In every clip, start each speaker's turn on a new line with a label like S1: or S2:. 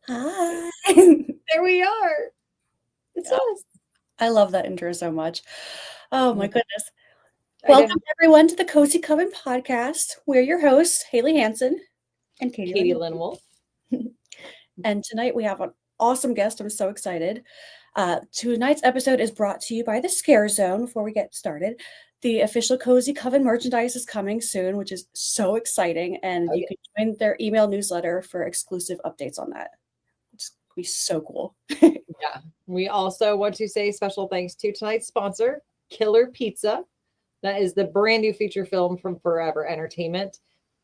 S1: Hi.
S2: There we are. It's
S1: Yeah,
S2: us.
S1: I love that intro so much. Oh my goodness.
S2: I
S1: Welcome
S2: know.
S1: everyone to the Cozy Coven podcast. We're your hosts, Haley Hansen and Katie
S2: Katie
S1: Lynn.
S2: Lynn Wolf.
S1: And tonight we have an awesome guest. I'm so excited. Tonight's episode is brought to you by the Scare Zone. Before we get started, the official Cozy Coven merchandise is coming soon, which is so exciting. And
S2: Oh,
S1: you
S2: yeah.
S1: can join their email newsletter for exclusive updates on that. It's going to be so cool.
S2: Yeah. We also want to say special thanks to tonight's sponsor, Killer Pizza. That is the brand new feature film from Forever Entertainment.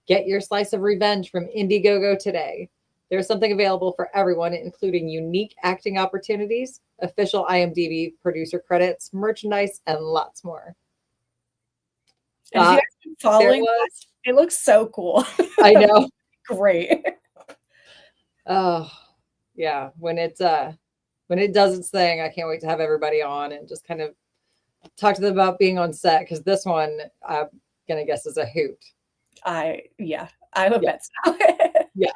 S2: Get your slice of revenge from Indiegogo today. There's something available for everyone, including unique acting opportunities, official IMDb producer credits, merchandise, and lots more.
S1: And if you
S2: But
S1: guys been
S2: there
S1: following
S2: was,
S1: us, it looks so cool.
S2: I know.
S1: Great.
S2: Oh, yeah. When it does its thing, I can't wait to have everybody on and just kind of talk to them about being on set because this one I'm gonna guess is a hoot.
S1: I would
S2: Yeah,
S1: bet so.
S2: yeah.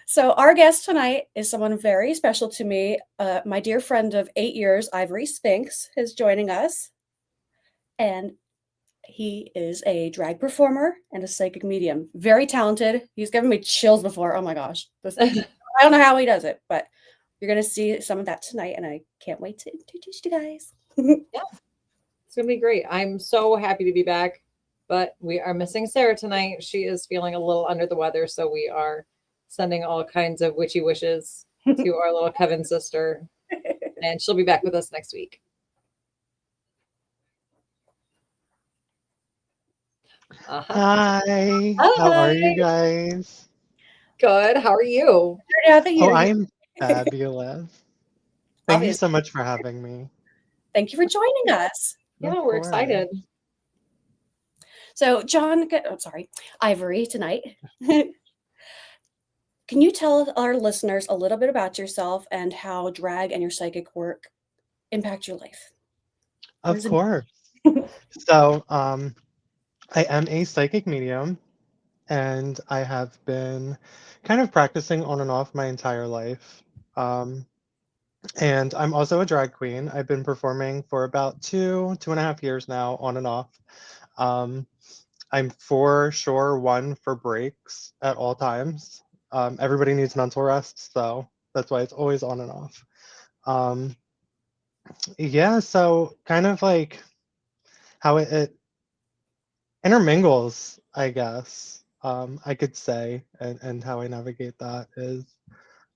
S1: So our guest tonight is someone very special to me. My dear friend of 8 years, Ivory Spinks, is joining us, and he is a drag performer and a psychic medium. Very talented. He's given me chills before. Oh my gosh, I don't know how he does it, but you're gonna see some of that tonight, and I can't wait to introduce you guys.
S2: Yeah, it's gonna be great. I'm so happy to be back, but we are missing Sarah tonight. She is feeling a little under the weather, so we are sending all kinds of witchy wishes to our little Coven sister, and she'll be back with us next week. Uh-huh.
S3: Hi, how are you
S2: Hi.
S3: guys?
S2: Good. How are you?
S1: Now that
S3: Oh,
S1: you're here,
S3: I'm fabulous. Thank you
S1: obviously,
S3: so much for having me.
S1: thank you for joining us.
S2: Yeah,
S3: Of
S2: we're
S3: course.
S2: excited.
S1: So, I'm sorry, Ivory tonight. Can you tell our listeners a little bit about yourself and how drag and your psychic work impact your life? What
S3: Of
S1: is it?
S3: course. So, I am a psychic medium and I have been kind of practicing on and off my entire life. Um, and I'm also a drag queen. I've been performing for about 2.5 years now, on and off. Um, I'm for sure one for breaks at all times. Everybody needs mental rest, so that's why it's always on and off. Um, yeah, so kind of like how it intermingles, I guess. I could say, and how I navigate that is,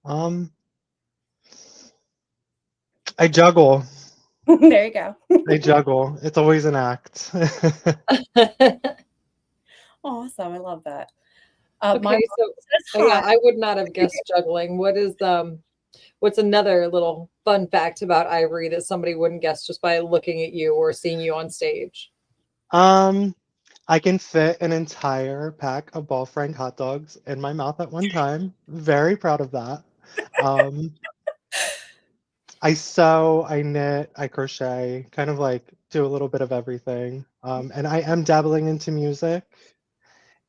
S3: um, I juggle.
S1: There you go.
S3: I juggle. It's always an act.
S1: Awesome. I love that. My
S2: Okay,
S1: mom
S2: so
S1: says
S2: oh yeah,
S1: hi.
S2: I would not have guessed juggling. What's another little fun fact about Ivory that somebody wouldn't guess just by looking at you or seeing you on stage?
S3: Um, I can fit an entire pack of ball frank hot dogs in my mouth at one time. Very proud of that. Um, I sew, I knit, I crochet, kind of like do a little bit of everything. And I am dabbling into music,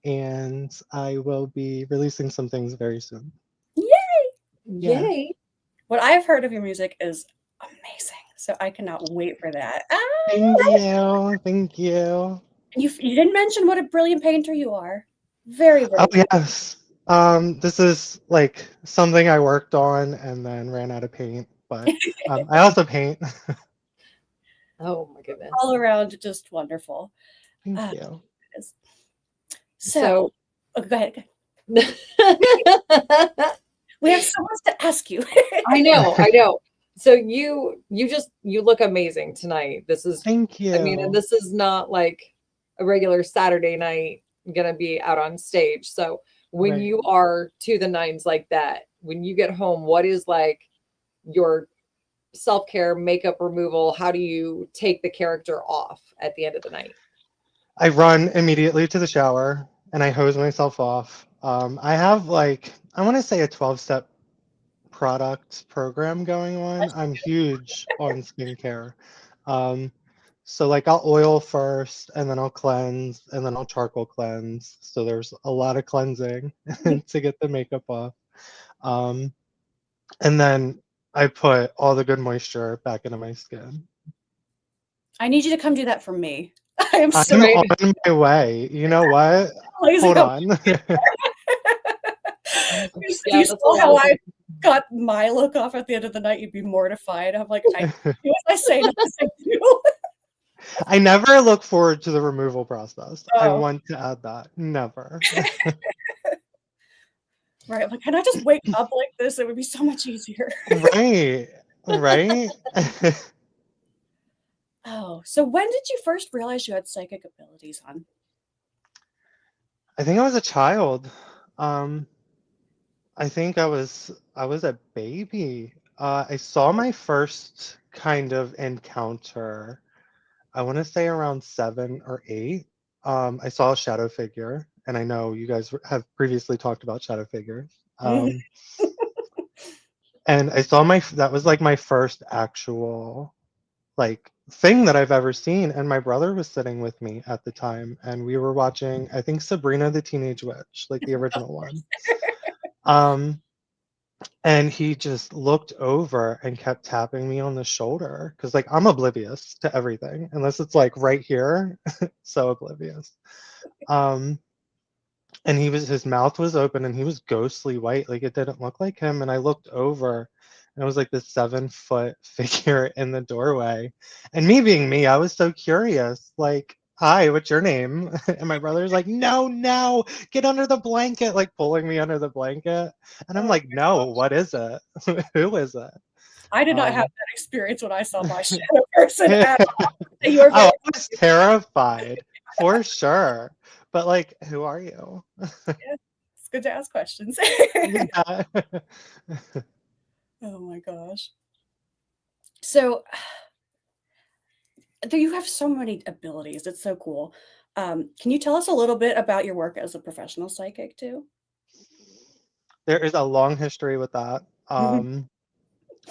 S3: and I will be releasing some things very soon.
S1: Yay!
S3: Yeah.
S2: Yay.
S1: What I've heard of your music is amazing. So I cannot wait for that.
S3: Thank you. Thank you.
S1: You didn't mention what a brilliant painter you are. Very,
S3: Oh,
S1: very.
S3: yes. This is like something I worked on and then ran out of paint, but I also paint.
S2: Oh my goodness.
S1: All around just wonderful.
S3: Thank
S1: Uh,
S3: you.
S1: yes. So,
S2: So
S1: oh, go ahead.
S2: I
S1: We have so much to ask you.
S2: know, I know. So you look amazing tonight.
S3: Thank
S2: I mean, and
S3: you.
S2: this is not like a regular Saturday night gonna be out on stage. So when
S3: Right.
S2: you are to the nines like that, when you get home, what is like your self-care makeup removal? How do you take the character off at the end of the night?
S3: I run immediately to the shower and I hose myself off. I have like, I want to say a 12-step product program going on. I'm huge on skincare. Um, so like I'll oil first and then I'll cleanse and then I'll charcoal cleanse. So there's a lot of cleansing to get the makeup off. Um, and then I put all the good moisture back into my skin.
S1: I need you to come do that for me. I am so
S3: I'm
S2: Right.
S3: on my way. You know what?
S1: lazy.
S3: Hold on.
S1: If
S2: Yeah,
S1: you
S2: that's a
S1: saw
S2: lot
S1: how
S2: of
S1: I got my look off at the end of the night, you'd be mortified. I'm like, I do as I say, not as I do.
S3: I never look forward to the removal process. I
S1: Oh,
S3: want to add that. Never.
S1: right. I'm like, can I just wake up like this? It would be so much easier.
S3: Right. Right.
S1: Oh, so when did you first realize you had psychic abilities, hon?
S3: I think I was a child. Um, I think I was a baby. I saw my first kind of encounter. I want to say around 7 or 8. I saw a shadow figure, and I know you guys have previously talked about shadow figures. And I saw that was like my first actual like thing that I've ever seen. And my brother was sitting with me at the time, and we were watching, I think, Sabrina the Teenage Witch, like the original one. Um, and he just looked over and kept tapping me on the shoulder because, like, I'm oblivious to everything unless it's like right here. So oblivious. Um, and his mouth was open and he was ghostly white, like it didn't look like him. And I looked over and it was like this 7-foot figure in the doorway. And me being me, I was so curious, like, hi, what's your name? And my brother's like, no, no, get under the blanket, like pulling me under the blanket. And I'm
S1: Oh,
S3: like, no, what is it? Who is it?
S1: I did not have
S3: Um,
S1: that experience when I saw my shadow person
S3: oh,
S1: at all. You are
S3: I
S1: very
S3: was terrified for sure. But like, who are you?
S1: yeah, it's good to ask questions.
S3: Yeah.
S1: Oh my gosh. So you have so many abilities. It's so cool. Can you tell us a little bit about your work as a professional psychic too?
S3: There is a long history with that.
S1: Mhm.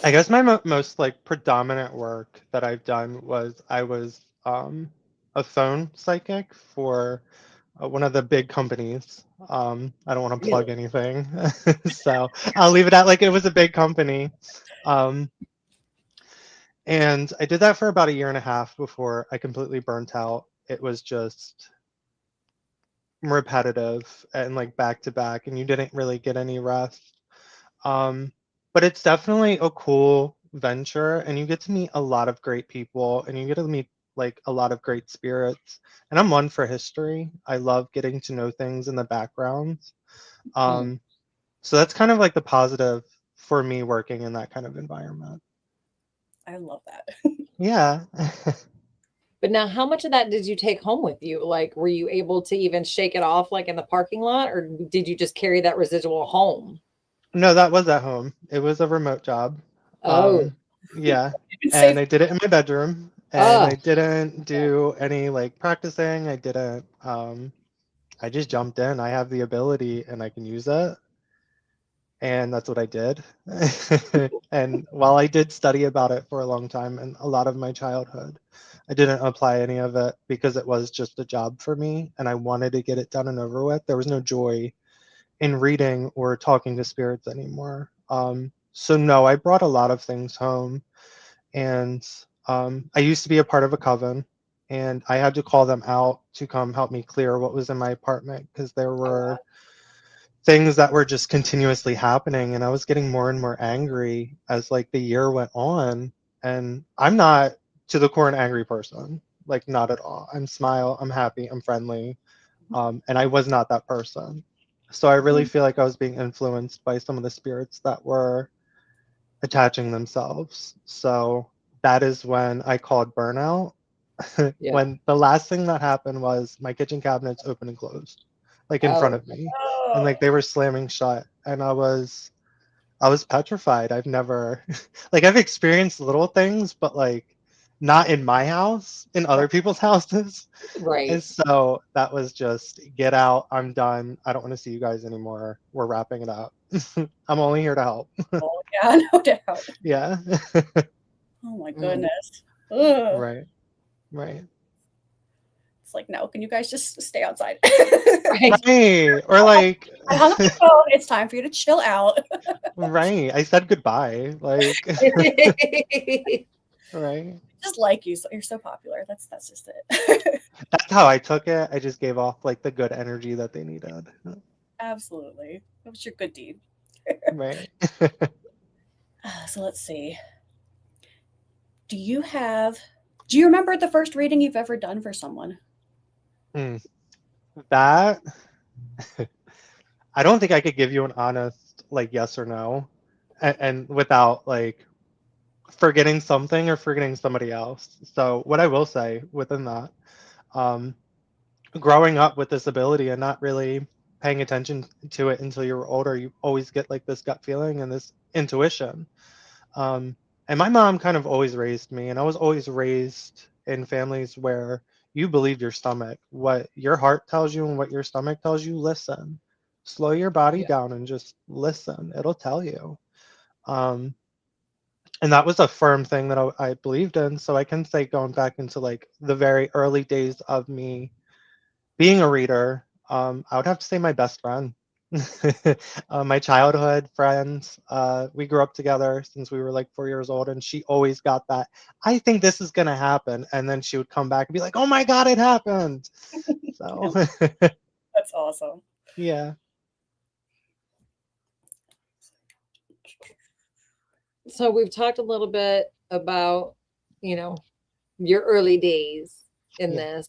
S3: I guess my most like predominant work that I've done was I was a phone psychic for one of the big companies. I don't want to plug
S1: Really?
S3: anything, so I'll leave it at like it was a big company. Um, and I did that for about a year and a half before I completely burnt out. It was just repetitive and like back to back, and you didn't really get any rest. Um, but it's definitely a cool venture, and you get to meet a lot of great people, and you get to meet like a lot of great spirits. And I'm one for history. I love getting to know things in the background.
S2: Mm.
S3: Um, so that's kind of like the positive for me working in that kind of environment.
S1: I love that.
S3: Yeah.
S2: But now, how much of that did you take home with you? Like, were you able to even shake it off like in the parking lot, or did you just carry that residual home?
S3: No, that was at home. It was a remote job.
S2: Oh,
S3: Yeah.
S1: It's safe.
S3: And I did it in my bedroom, and
S2: ah,
S3: I didn't do any like practicing. I didn't I just jumped in. I have the ability and I can use it. And that's what I did. And while I did study about it for a long time and a lot of my childhood, I didn't apply any of it because it was just a job for me and I wanted to get it done and over with. There was no joy in reading or talking to spirits anymore. So no, I brought a lot of things home, and I used to be a part of a coven, and I had to call them out to come help me clear what was in my apartment because there
S2: oh wow,
S3: were things that were just continuously happening, and I was getting more and more angry as like the year went on. And I'm not to the core an angry person, like not at all. I'm happy, I'm friendly, and I was not that person. So I really feel like I was being influenced by some of the spirits that were attaching themselves. So that is when I called burnout.
S2: yeah.
S3: When the last thing that happened was my kitchen cabinets opened and closed, like in front
S2: Oh,
S3: of me, and
S1: Oh,
S3: like they were slamming shut, and I was petrified. I've never like I've experienced little things, but like not in my house, in other
S1: right.
S3: people's houses. And
S2: right.
S3: so that was just get out. I'm done. I don't want to see you guys anymore. We're wrapping it up. I'm only here to help.
S1: Oh, yeah, no doubt.
S3: Yeah.
S1: Oh my
S2: Mm.
S1: goodness. Ugh.
S3: Right. Right.
S1: It's like, no, can you guys just stay outside?
S2: Right.
S3: Right. Or like,
S1: I hung up the phone. It's time for you to chill out.
S3: right. I said goodbye. Like, right.
S1: Just like you, so you're so popular. That's just it.
S3: That's how I took it. I just gave off like the good energy that they needed.
S1: Absolutely. That was your good deed.
S3: Right.
S1: So let's see. Do you remember the first reading you've ever done for someone?
S3: That I don't think I could give you an honest like yes or no, and without like forgetting something or forgetting somebody else. So what I will say within that, um, growing up with this ability and not really paying attention to it until you're older, you always get like this gut feeling and this intuition. Um, and my mom kind of always raised me, and I was always raised in families where you believe your stomach. What your heart tells you and what your stomach tells you, listen. Slow your body
S2: Yeah.
S3: down and just listen. It'll tell you. Um, and that was a firm thing that I believed in. So I can say going back into like the very early days of me being a reader, I would have to say my best friend. My childhood friends, we grew up together since we were like 4 years old, and she always got that, I think this is going to happen. And then she would come back and be like, oh my God, it happened. So,
S1: That's awesome.
S3: yeah.
S2: So we've talked a little bit about, your early days in
S3: Yeah.
S2: this,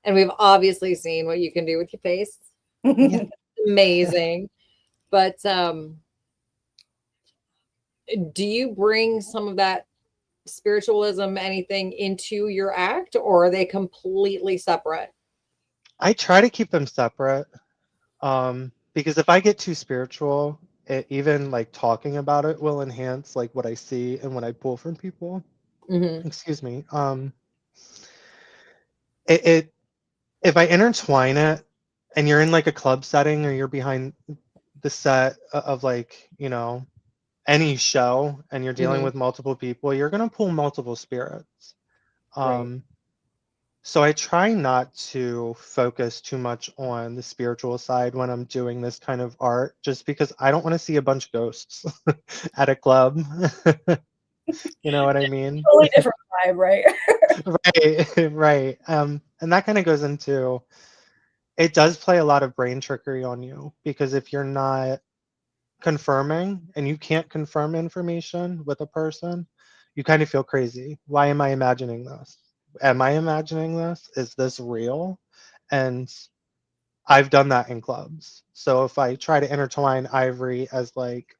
S2: and we've obviously seen what you can do with your face.
S3: Yeah.
S2: Amazing. But do you bring some of that spiritualism, anything into your act, or are they completely separate?
S3: I try to keep them separate, because if I get too spiritual, even like talking about it will enhance like what I see and what I pull from people.
S2: Mm-hmm.
S3: Excuse me. It if I intertwine it and you're in like a club setting or you're behind the set of like, any show and you're dealing
S2: Mm-hmm.
S3: with multiple people, you're going to pull multiple spirits.
S2: Right.
S3: So I try not to focus too much on the spiritual side when I'm doing this kind of art, just because I don't want to see a bunch of ghosts at a club. You know what I mean?
S1: Totally different vibe, right?
S3: Right, right. And that kind of goes into, it does play a lot of brain trickery on you, because if you're not confirming and you can't confirm information with a person, you kind of feel crazy. Why am I imagining this? Am I imagining this? Is this real? And I've done that in clubs. So if I try to intertwine Ivory as like,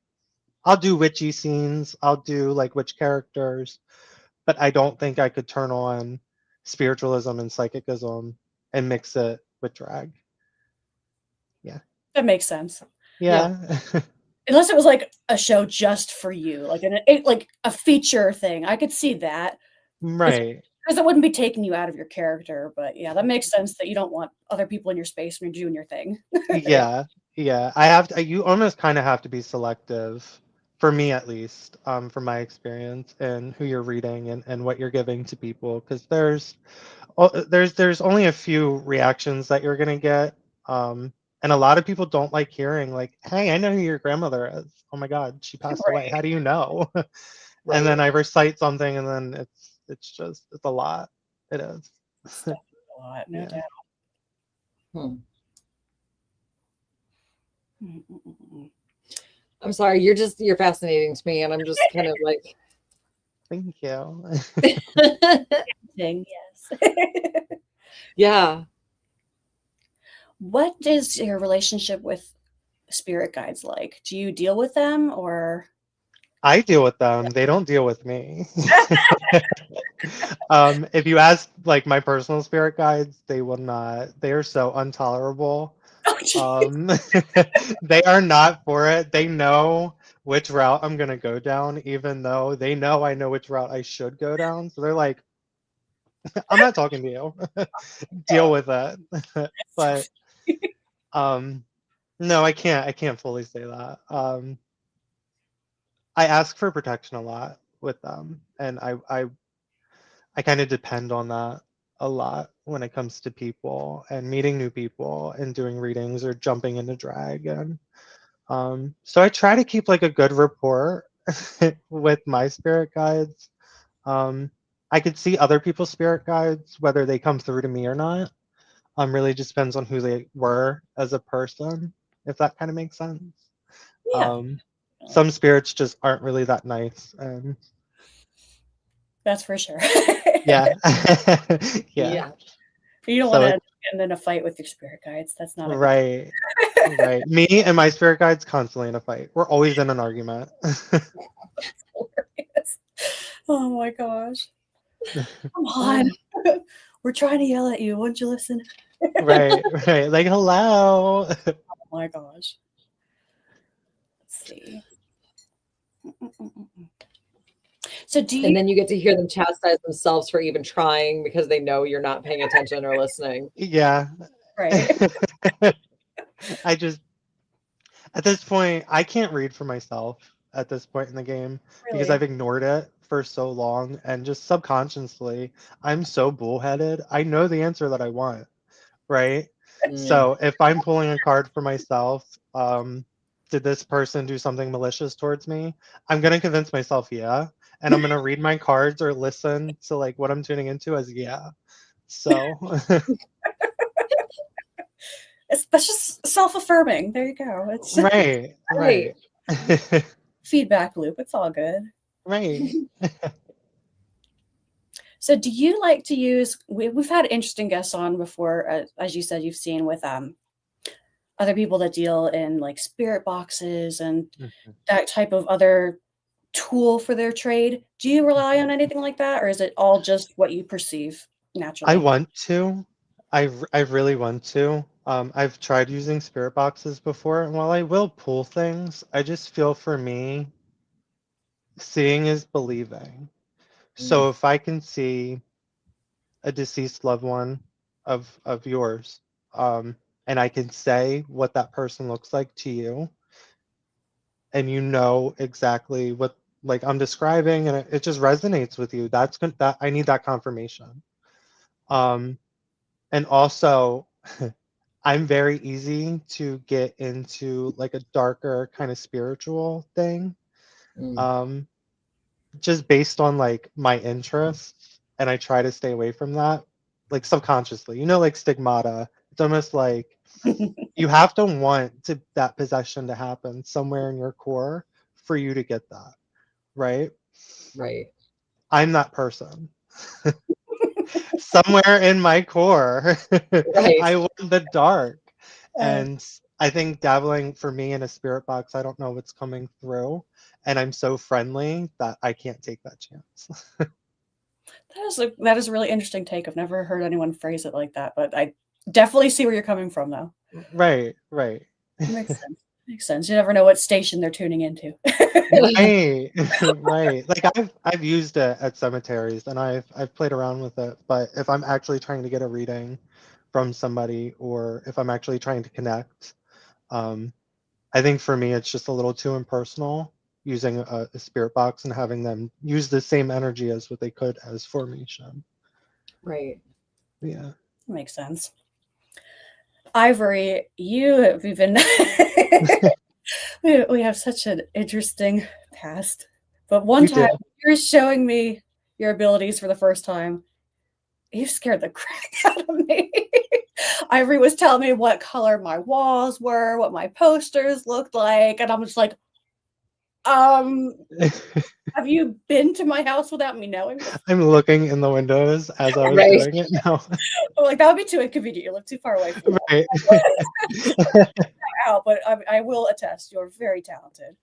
S3: I'll do witchy scenes, I'll do like witch characters, but I don't think I could turn on spiritualism and psychicism and mix it with drag. Yeah.
S1: That makes sense.
S2: Yeah.
S3: Yeah.
S1: Unless it was like a show just for you, like a feature thing. I could see that.
S3: Right.
S1: Because it wouldn't be taking you out of your character. But yeah, that makes sense that you don't want other people in your space when you're doing your thing.
S3: Yeah. Yeah. I have to, you almost kind of have to be selective, for me at least, from my experience, and who you're reading and what you're giving to people, because there's only a few reactions that you're gonna get. And a lot of people don't like hearing like, hey, I know who your grandmother is. Oh my God, she passed away.
S1: Right.
S3: How do you know?
S2: Right.
S3: And then I recite something, and then it's a lot. It is.
S1: It's definitely a lot, no
S3: Yeah.
S1: doubt.
S2: Hmm.
S1: Mm-mm-mm.
S2: I'm sorry, you're fascinating to me, and I'm just kind of like,
S3: Thank you.
S1: Thing, yes.
S2: yeah.
S1: What is your relationship with spirit guides like? Do you deal with them or?
S3: I deal with them. They don't deal with me. If you ask like my personal spirit guides, they will not. They are so intolerable.
S1: Oh, geez.
S3: They are not for it. They know which route I'm gonna go down, even though they know I know which route I should go down. So they're like, I'm not talking to you. Deal with it. But um, no, I can't fully say that. I ask for protection a lot with them, and I kind of depend on that a lot when it comes to people and meeting new people and doing readings or jumping into drag. And so I try to keep like a good rapport with my spirit guides. I could see other people's spirit guides, whether they come through to me or not. Really just depends on who they were as a person, if that kind of makes sense.
S1: Yeah.
S3: Some spirits just aren't really that nice. And
S1: That's for sure.
S3: yeah. Yeah.
S2: Yeah.
S1: You don't
S3: So
S1: want to
S3: it's
S1: end up getting in a fight with your spirit guides. That's not a good
S3: right. Right. Me and my spirit guides constantly in a fight. We're always in an argument.
S1: hilarious. Oh my gosh. Come on. We're trying to yell at you. Won't you listen?
S3: Right, right. Like, hello.
S1: Oh my gosh. Let's see. So do you
S2: And then you get to hear them chastise themselves for even trying because they know you're not paying attention or listening.
S3: Yeah.
S1: right?
S3: I just, at this point, I can't read for myself at this point in the game because
S1: Really?
S3: I've ignored it for so long. And just subconsciously, I'm so bullheaded. I know the answer that I want, right?
S2: Mm,
S3: So if I'm pulling a card for myself, did this person do something malicious towards me? I'm gonna convince myself, yeah, and I'm gonna read my cards or listen to like what I'm tuning into as yeah. So
S1: That's just self-affirming. There you go. It's
S3: right,
S2: right.
S3: right,
S1: feedback loop. It's all good.
S3: right.
S1: So do you like to use, we've had interesting guests on before, as you said, you've seen with other people that deal in like spirit boxes and
S3: Mhm.
S1: that type of other tool for their trade. Do you rely on anything like that, or is it all just what you perceive
S3: I
S1: naturally?
S3: want to. I really want to. I've tried using spirit boxes before, and while I will pull things, I just feel for me, seeing is believing.
S2: Mm,
S3: So if I can see a deceased loved one of yours, and I can say what that person looks like to you, and you know exactly what like I'm describing, and it just resonates with you. That's good. That I need that confirmation. Um, and also, I'm very easy to get into like a darker kind of spiritual thing.
S2: mm,
S3: Um, just based on like my interests, and I try to stay away from that like subconsciously, like stigmata. It's almost like you have to want to that possession to happen somewhere in your core for you to get that, right?
S2: right.
S3: I'm that person. Somewhere in my core
S2: Right.
S3: I want the dark.
S1: Uh,
S3: And I think dabbling for me in a spirit box, I don't know what's coming through, and I'm so friendly that I can't take that chance.
S1: that is a really interesting take. I've never heard anyone phrase it like that, but I definitely see where you're coming from, though.
S3: Right, right.
S1: Makes sense. Makes sense. You never know what station they're tuning into.
S3: Right, right. Like I've used it at cemeteries and I've played around with it, but if I'm actually trying to get a reading from somebody or if I'm actually trying to connect, um, I think for me it's just a little too impersonal using a spirit box and having them use the same energy as what they could as formation.
S2: Right.
S3: Yeah.
S1: Makes sense. Ivory, you have even we have such an interesting past. But one
S3: We
S1: time
S3: do.
S1: you're showing me your abilities for the first time. You scared the crap out of me. Ivory was telling me what color my walls were, what my posters looked like, and I'm just like, um, have you been to my house without me knowing this?
S3: I'm looking in the windows as I was
S2: Right.
S3: doing it now.
S1: I'm like, that would be too inconvenient. You live too far away from
S3: Right.
S1: out, but I will attest, you're very talented.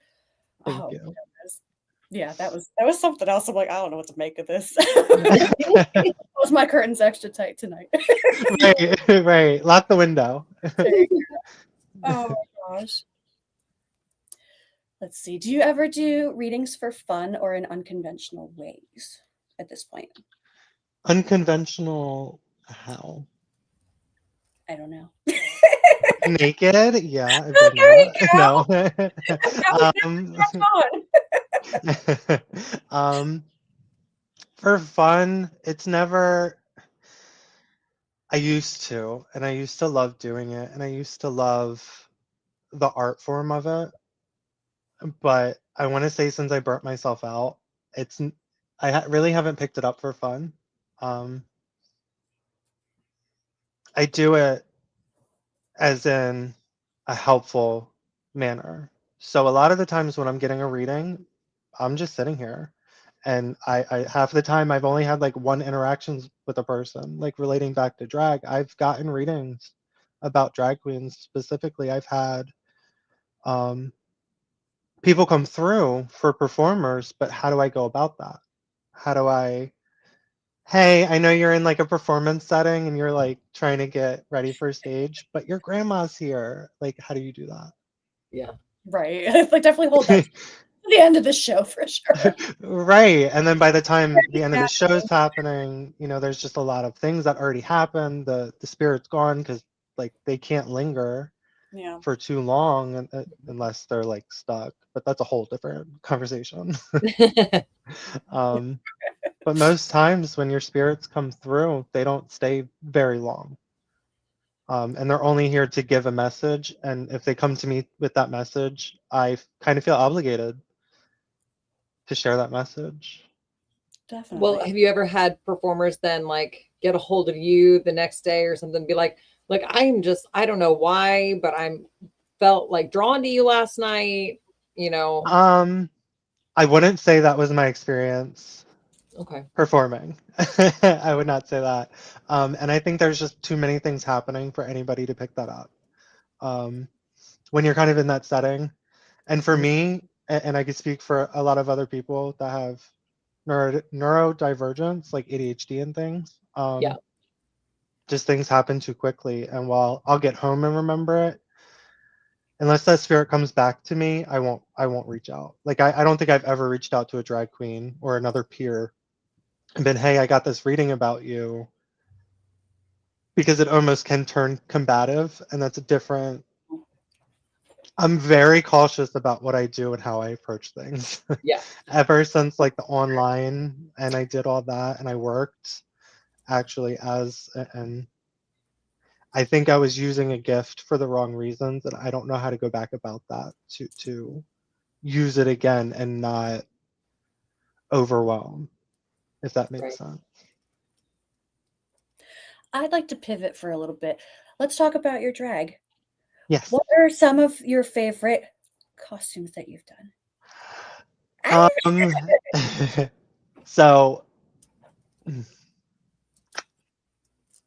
S3: Thank
S1: Oh
S3: you.
S1: goodness. Yeah, that was something else. I'm like, I don't know what to make of this. Close my curtains extra tight tonight.
S3: Right, right. Lock the window.
S1: Oh my gosh. Let's see. Do you ever do readings for fun or in unconventional ways at this point?
S3: Unconventional how?
S1: I don't know.
S3: Naked? Yeah, I've done
S1: There you
S3: that.
S1: go.
S3: No.
S1: That was
S3: um,
S1: never
S3: um, for fun, it's never I used to, and I used to love doing it, and I used to love the art form of it. But I want to say since I burnt myself out, it's really haven't picked it up for fun. Um, I do it as in a helpful manner. So a lot of the times when I'm getting a reading, I'm just sitting here, and I half the time I've only had like one interactions with a person, like relating back to drag. I've gotten readings about drag queens specifically. I've had um, people come through for performers, but how do I go about that? How do I, hey, I know you're in like a performance setting and you're like trying to get ready for stage, but your grandma's here. Like, how do you do that?
S2: Yeah.
S1: Right. Like definitely hold that to the end of the show for sure.
S3: Right. And then by the time the end of
S1: Yeah.
S3: the show is happening, there's just a lot of things that already happened. The spirit's gone because like they can't linger
S1: Yeah.
S3: for too long unless they're like stuck. But that's a whole different conversation. um, but most times when your spirits come through, they don't stay very long. And they're only here to give a message. And if they come to me with that message, I kind of feel obligated to share that message.
S2: Well,
S1: Definitely.
S2: have you ever had performers then like get a hold of you the next day or something, be like I don't know why, but I'm felt like drawn to you last night, you know?
S3: Um, I wouldn't say that was my experience
S2: Okay.
S3: performing. I would not say that. And I think there's just too many things happening for anybody to pick that up. Um, when you're kind of in that setting. And for
S2: Mhm.
S3: me, and I could speak for a lot of other people that have neurodivergence, like ADHD and things,
S2: Yeah.
S3: just things happen too quickly. And while I'll get home and remember it, unless that spirit comes back to me, I won't reach out. Like I don't think I've ever reached out to a drag queen or another peer and been, hey, I got this reading about you, because it almost can turn combative, and that's a different. I'm very cautious about what I do and how I approach things.
S2: Yeah.
S3: Ever since like the online, and I did all that, and I worked actually and I think I was using a gift for the wrong reasons, and I don't know how to go back about that to use it again and not overwhelm, if that makes
S2: Right.
S3: sense.
S1: I'd like to pivot for a little bit. Let's talk about your drag.
S3: Yes.
S1: What are some of your favorite costumes that you've done?
S3: Um. So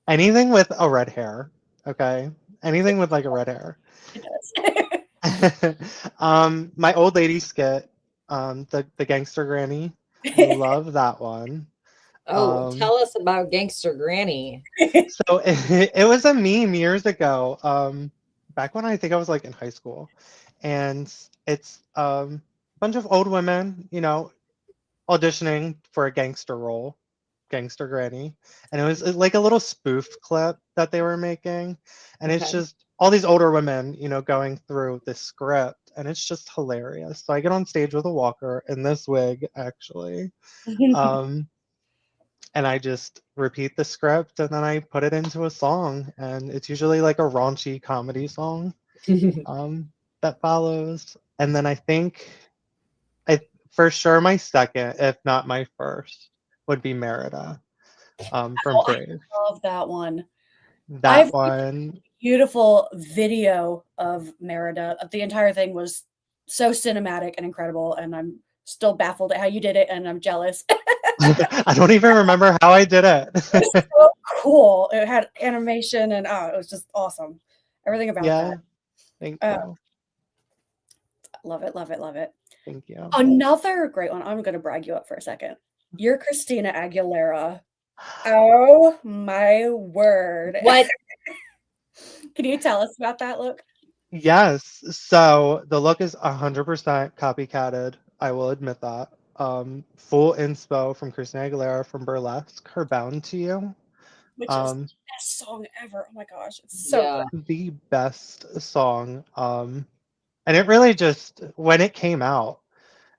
S3: anything with a red hair, okay? Anything with like a red hair.
S1: It does.
S3: My old lady skit, the gangster granny, love that one.
S2: Oh,
S3: Um,
S2: tell us about Gangster Granny.
S3: so it was a meme years ago, back when I think I was like in high school, and it's a bunch of old women, auditioning for a gangster role, gangster granny, and it was like a little spoof clip that they were making, and it's
S2: Okay.
S3: just all these older women, going through this script, and it's just hilarious. So I get on stage with a walker in this wig, actually, um, and I just repeat the script, and then I put it into a song, and it's usually like a raunchy comedy song that follows, and then I think I for sure my second, if not my first, would be Merida, from
S1: Oh, I
S3: Brave.
S1: love that one. I've
S3: That one,
S1: beautiful video of Merida. The entire thing was so cinematic and incredible, and I'm still baffled at how you did it, and I'm jealous.
S3: I don't even remember how I did
S1: It was
S3: it.
S1: so cool. It had animation and it was just awesome. Everything about that.
S3: Yeah, thank
S1: Uh,
S3: you,
S1: love it, love it, love it.
S3: thank you.
S1: Another great one. I'm gonna brag you up for a second. You're Christina Aguilera. Oh my word.
S2: What?
S1: Can you tell us about that look?
S3: Yes, so the look is 100% copycatted. I will admit that. Full inspo from Christina Aguilera from Burlesque, her Bound to You.
S1: Which is
S3: Um,
S1: the best song ever. Oh my gosh, it's so good.
S2: Yeah.
S3: the best song. And it really just, when it came out,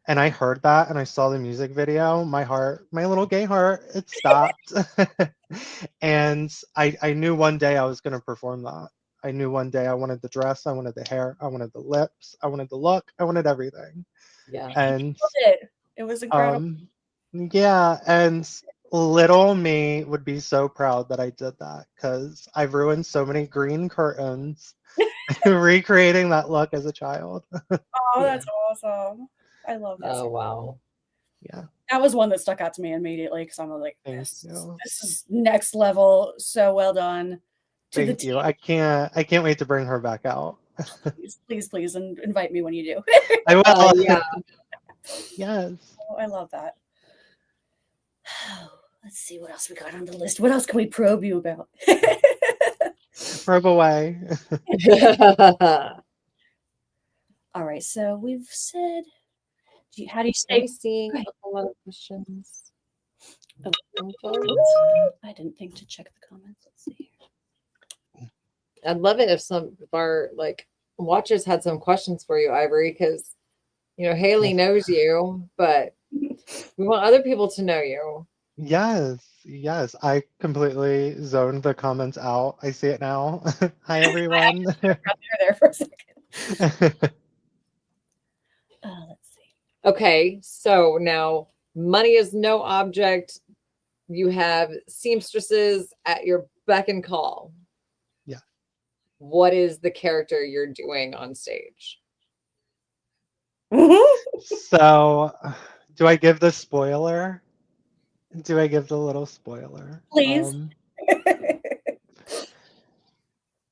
S3: and I heard that and I saw the music video, my little gay heart, it stopped. And I knew one day I was going to perform that. I knew one day I wanted the dress, I wanted the hair, I wanted the lips, I wanted the look, I wanted everything.
S2: Yeah.
S3: And
S1: Loved it. It was incredible.
S3: yeah, and little me would be so proud that I did that because I've ruined so many green curtains recreating that look as a child.
S1: Oh,
S2: Yeah.
S1: that's awesome. I love that.
S2: Oh, wow.
S3: Yeah,
S1: That was one that stuck out to me immediately because I'm like,
S3: thank
S1: this,
S3: you.
S1: this is next level. So well done to the
S3: Thank you.
S1: team.
S3: I can't wait to bring her back out.
S1: Please, please, please, and invite me when you do.
S3: I will.
S2: Yeah.
S3: Yes.
S1: Oh, I love that. Let's see what else we got on the list. What else can we probe you about?
S3: Probe away.
S1: All right, so we've said, how do you
S2: I'm
S1: say?
S2: seeing
S1: Right.
S2: a lot of questions.
S1: I didn't think to check the comments. Let's see.
S2: I'd love it if some of our like watchers had some questions for you, Ivory, because Haley knows you, but we want other people to know you.
S3: Yes, yes. I completely zoned the comments out. I see it now. Hi, everyone.
S1: You're there for a second. Let's see.
S2: Okay, so now money is no object. You have seamstresses at your beck and call.
S3: Yeah.
S2: What is the character you're doing on stage?
S3: So, do I give the spoiler? Do I give the little spoiler?
S1: Please.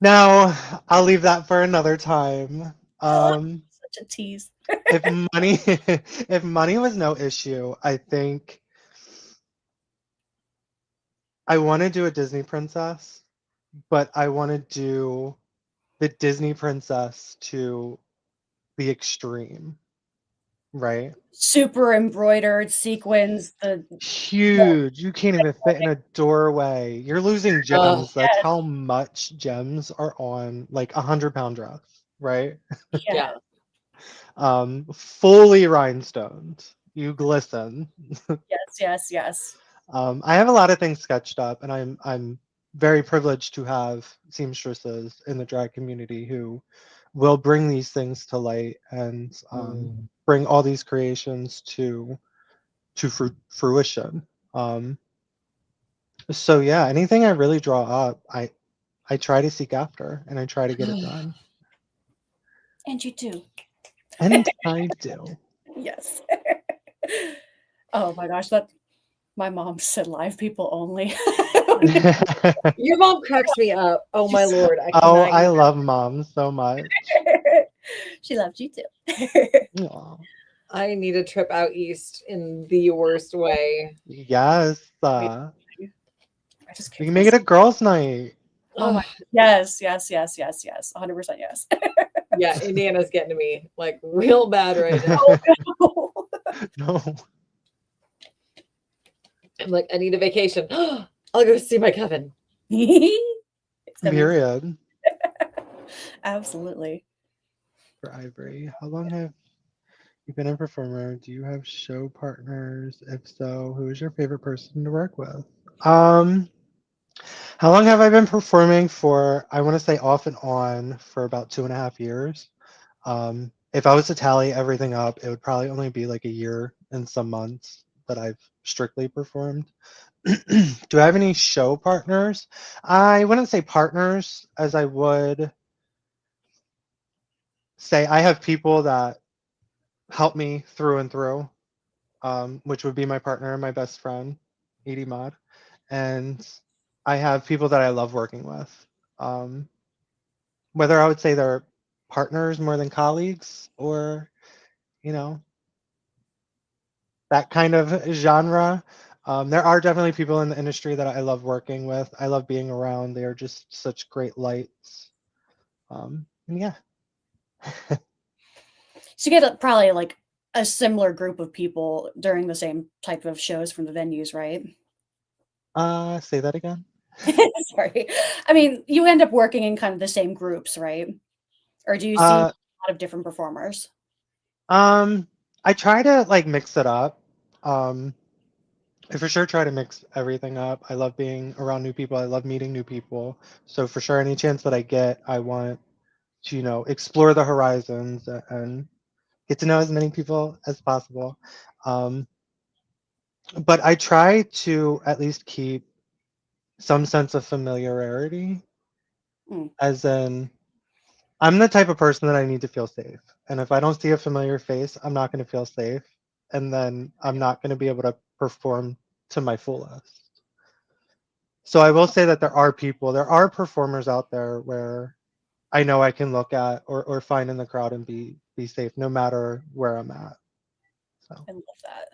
S3: No, I'll leave that for another time.
S1: Such a tease.
S3: If money if money was no issue, I think I want to do a Disney princess, but I want to do the Disney princess to the extreme, right?
S1: Super embroidered sequins. The
S3: Huge. You can't even fit in a doorway. You're losing gems. That's
S1: yes.
S3: how much gems are on like 100-pound dress, right?
S2: Yeah.
S3: Fully rhinestoned. You glisten.
S1: Yes.
S3: I have a lot of things sketched up, and I'm very privileged to have seamstresses in the drag community who will bring these things to light and bring all these creations to fruition. So yeah, anything I really draw up, I try to seek after and I try to get it done.
S1: And you do.
S3: And I do.
S1: Yes. Oh my gosh, my mom said live people only.
S2: Your mom cracks me up. Oh my Lord.
S3: Oh, I love mom so much.
S1: She loved you too.
S3: Aw.
S2: I need a trip out east in the worst way.
S3: Yes.
S1: I just
S3: We can make it a girls' night.
S1: Oh my yes. 100% yes.
S2: Yeah, Indiana's getting to me like real bad right now.
S1: Oh,
S3: No.
S2: I'm like, I need a vacation. I'll go see my Coven.
S1: It's gonna be
S3: Period.
S1: absolutely.
S3: For Ivory, how long have you been a performer? Do you have show partners? If so, who is your favorite person to work with? How long have I been performing for? I want to say off and on for about 2.5 years. If I was to tally everything up, it would probably only be like a year and some months that I've strictly performed. Do I have any show partners? I wouldn't say partners, as I would say I have people that help me through and through, which would be my partner and my best friend, Edie Mod. And I have people that I love working with. Whether I would say they're partners more than colleagues or, you know, that kind of genre. There are definitely people in the industry that I love working with. I love being around. They are just such great lights. And yeah.
S1: So you get probably like a similar group of people during the same type of shows from the venues, right?
S3: Say that again.
S1: Sorry. I mean, you end up working in kind of the same groups, right? Or do you see a lot of different performers?
S3: I try to like mix it up. Um, I for sure try to mix everything up. I love being around new people. I love meeting new people. So for sure, any chance that I get, I want to, explore the horizons and get to know as many people as possible. Um, but I try to at least keep some sense of familiarity,
S1: Mm.
S3: as in, I'm the type of person that I need to feel safe. And if I don't see a familiar face, I'm not going to feel safe. And then I'm not going to be able to perform to my fullest. So I will say that there are performers out there where I know I can look at or find in the crowd and be safe no matter where I'm at. So
S1: I love that.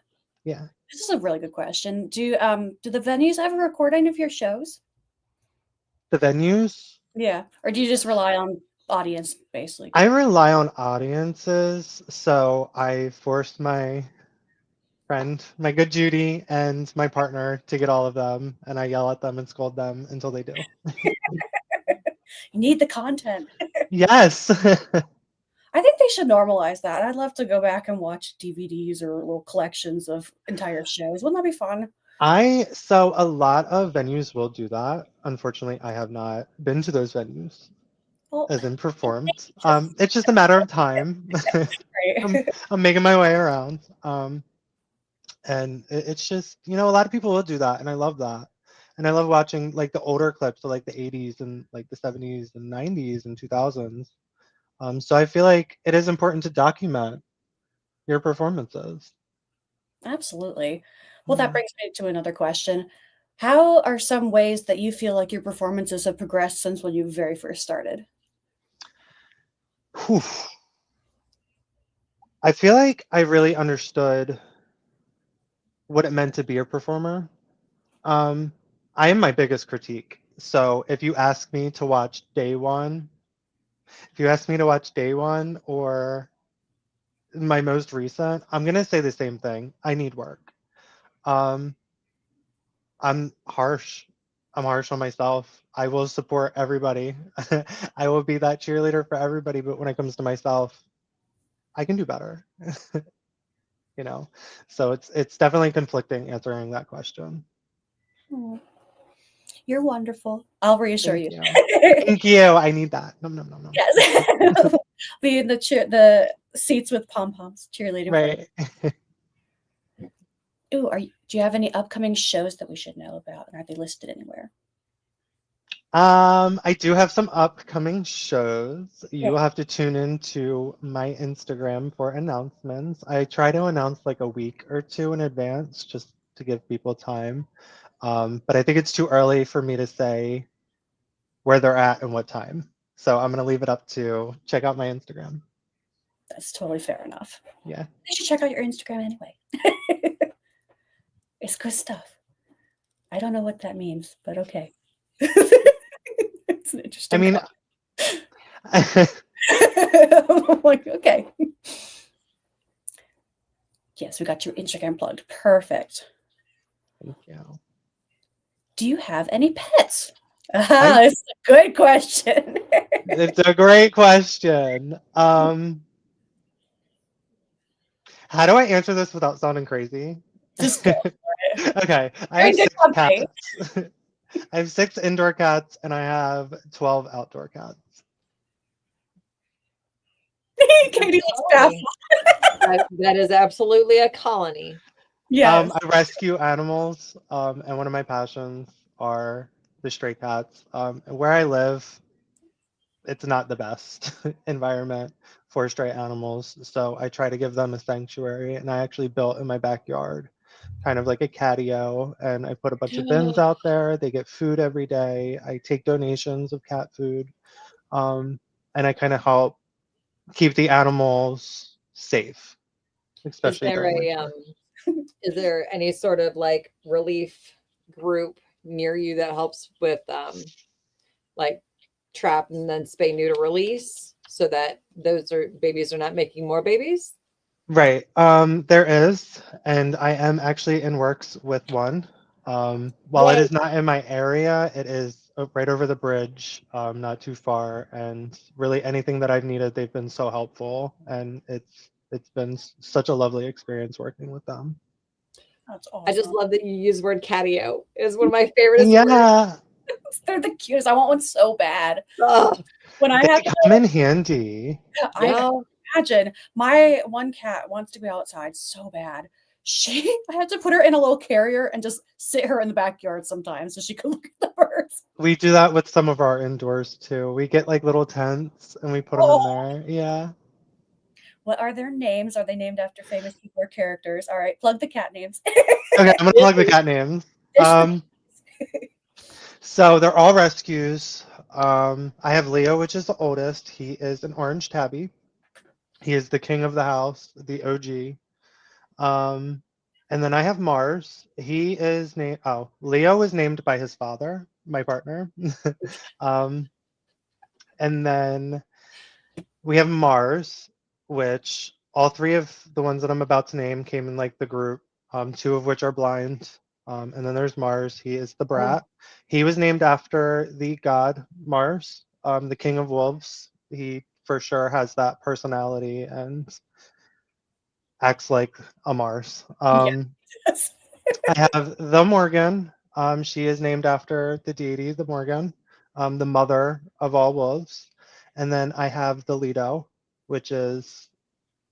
S3: yeah.
S1: This is a really good question. Do the venues ever record any of your shows?
S3: The venues,
S1: Yeah. Or do you just rely on audience basically?
S3: I rely on audiences. So I forced my friend, my good Judy, and my partner to get all of them, and I yell at them and scold them until they do.
S1: You need the content.
S3: Yes.
S1: I think they should normalize that. I'd love to go back and watch DVDs or little collections of entire shows. Wouldn't that be fun?
S3: So a lot of venues will do that. Unfortunately, I have not been to those venues,
S1: Well,
S3: as in performed.
S1: just
S3: It's just a matter of time. I'm
S1: right.
S3: I'm making my way around. And it's just, a lot of people will do that, and I love that. And I love watching like the older clips of like the 80s and like the 70s and 90s and 2000s. So I feel like it is important to document your performances.
S1: Absolutely. Well, that
S3: Yeah.
S1: brings me to another question. How are some ways that you feel like your performances have progressed since when you very first started?
S3: Whew. I feel like I really understood what it meant to be a performer. Um, I am my biggest critique. So if you ask me to watch day one or my most recent, I'm gonna say the same thing. I need work. Um, I'm harsh. I'm harsh on myself. I will support everybody. I will be that cheerleader for everybody, but when it comes to myself, I can do better. you know. So it's definitely conflicting answering that question.
S1: Oh, you're wonderful. I'll reassure
S3: Thank
S1: you.
S3: you. Thank you. I need that. No, no, no, no.
S1: Yes. Be in the seats with pom poms, cheerleading for you.
S3: Right.
S1: Ooh, do you have any upcoming shows that we should know about? And are they listed anywhere?
S3: I do have some upcoming shows. You
S1: Yeah.
S3: will have to tune in to my Instagram for announcements. I try to announce like a week or two in advance just to give people time. But I think it's too early for me to say where they're at and what time. So I'm gonna leave it up to check out my Instagram.
S1: That's totally fair enough.
S3: Yeah.
S1: You should check out your Instagram anyway. It's good stuff. I don't know what that means, but okay. It's an
S3: I
S1: interesting
S3: mean,
S1: I'm like, okay. Yes, we got your Instagram plugged. Perfect.
S3: thank you.
S1: Do you have any pets?
S3: I
S1: It's a good question.
S3: It's a great question. How do I answer this without sounding crazy?
S1: Just go for it.
S3: Okay, I
S1: You're
S3: have
S1: in good
S3: six
S1: company.
S3: cats. I have six indoor cats and I have 12 outdoor cats.
S1: Katie looks
S2: Colony.
S1: baffled.
S2: That is absolutely a colony.
S1: Yes.
S3: I rescue animals, and one of my passions are the stray cats. And where I live, it's not the best environment for stray animals, so I try to give them a sanctuary. And I actually built in my backyard kind of like a catio, and I put a bunch of bins out there. They get food every day. I take donations of cat food, and I kind of help keep the animals safe,
S2: Is
S3: especially
S2: there
S3: during
S2: a
S3: winter.
S2: is there any sort of like relief group near you that helps with like trap and then spay neuter release so that those are babies are not making more babies?
S3: Right. There is, and I am actually in works with one. While it
S2: Yay.
S3: is not in my area, it is right over the bridge, not too far. And really, anything that I've needed, they've been so helpful, and it's it's been such a lovely experience working with them.
S1: That's
S2: I just
S1: awesome.
S2: love that you use the word catio. It's one of my favorite words.
S3: Yeah,
S1: They're the cutest. I want one so bad.
S2: Ugh,
S1: When I
S3: they
S1: have
S3: come in handy.
S1: I
S2: yeah.
S1: imagine my one cat wants to be outside so bad. I had to put her in a little carrier and just sit her in the backyard sometimes so she could look at the birds.
S3: We do that with some of our indoors too. We get like little tents and we put them in
S1: Oh,
S3: there. Yeah.
S1: what are their names? Are they named after famous people or characters? All right, plug the cat names.
S3: Okay, I'm gonna
S2: Yeah.
S3: plug the cat names.
S1: Fish for
S3: So they're all rescues. I have Leo, which is the oldest. He is an orange tabby. He is the king of the house, the OG. Um, and then I have Mars. He is named. Oh, Leo is named by his father, my partner. um, and then we have Mars, which all three of the ones that I'm about to name came in like the group. Two of which are blind. And then there's Mars. He is the
S2: Oh,
S3: brat. He was named after the god Mars, the king of wolves. He for sure has that personality and acts like a Mars.
S1: yes.
S3: I have the Morgan. She is named after the deity, the Morgan, the mother of all wolves. And then I have the Lido, which is,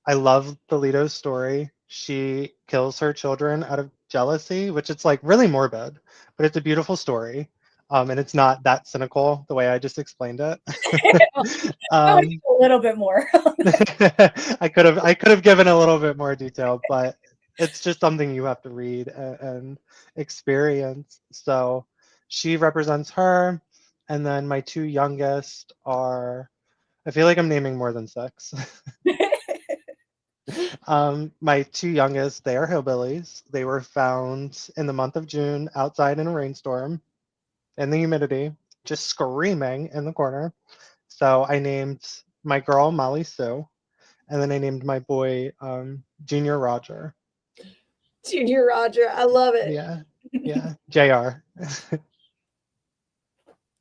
S3: I love the Lido's story. She kills her children out of jealousy, which it's like really morbid, but it's a beautiful story. And it's not that cynical the way I just explained it.
S1: I like
S3: um,
S1: a little bit more.
S3: I could have given a little bit more detail, but it's just something you have to read and experience. So she represents her, and then my two youngest are. I feel like I'm naming more than six. My two youngest, they are hillbillies. They were found in the month of June outside in a rainstorm in the humidity, just screaming in the corner. So I named my girl Molly Sue, and then I named my boy Junior Roger.
S2: Junior Roger. I love it.
S3: Yeah, yeah, Jr.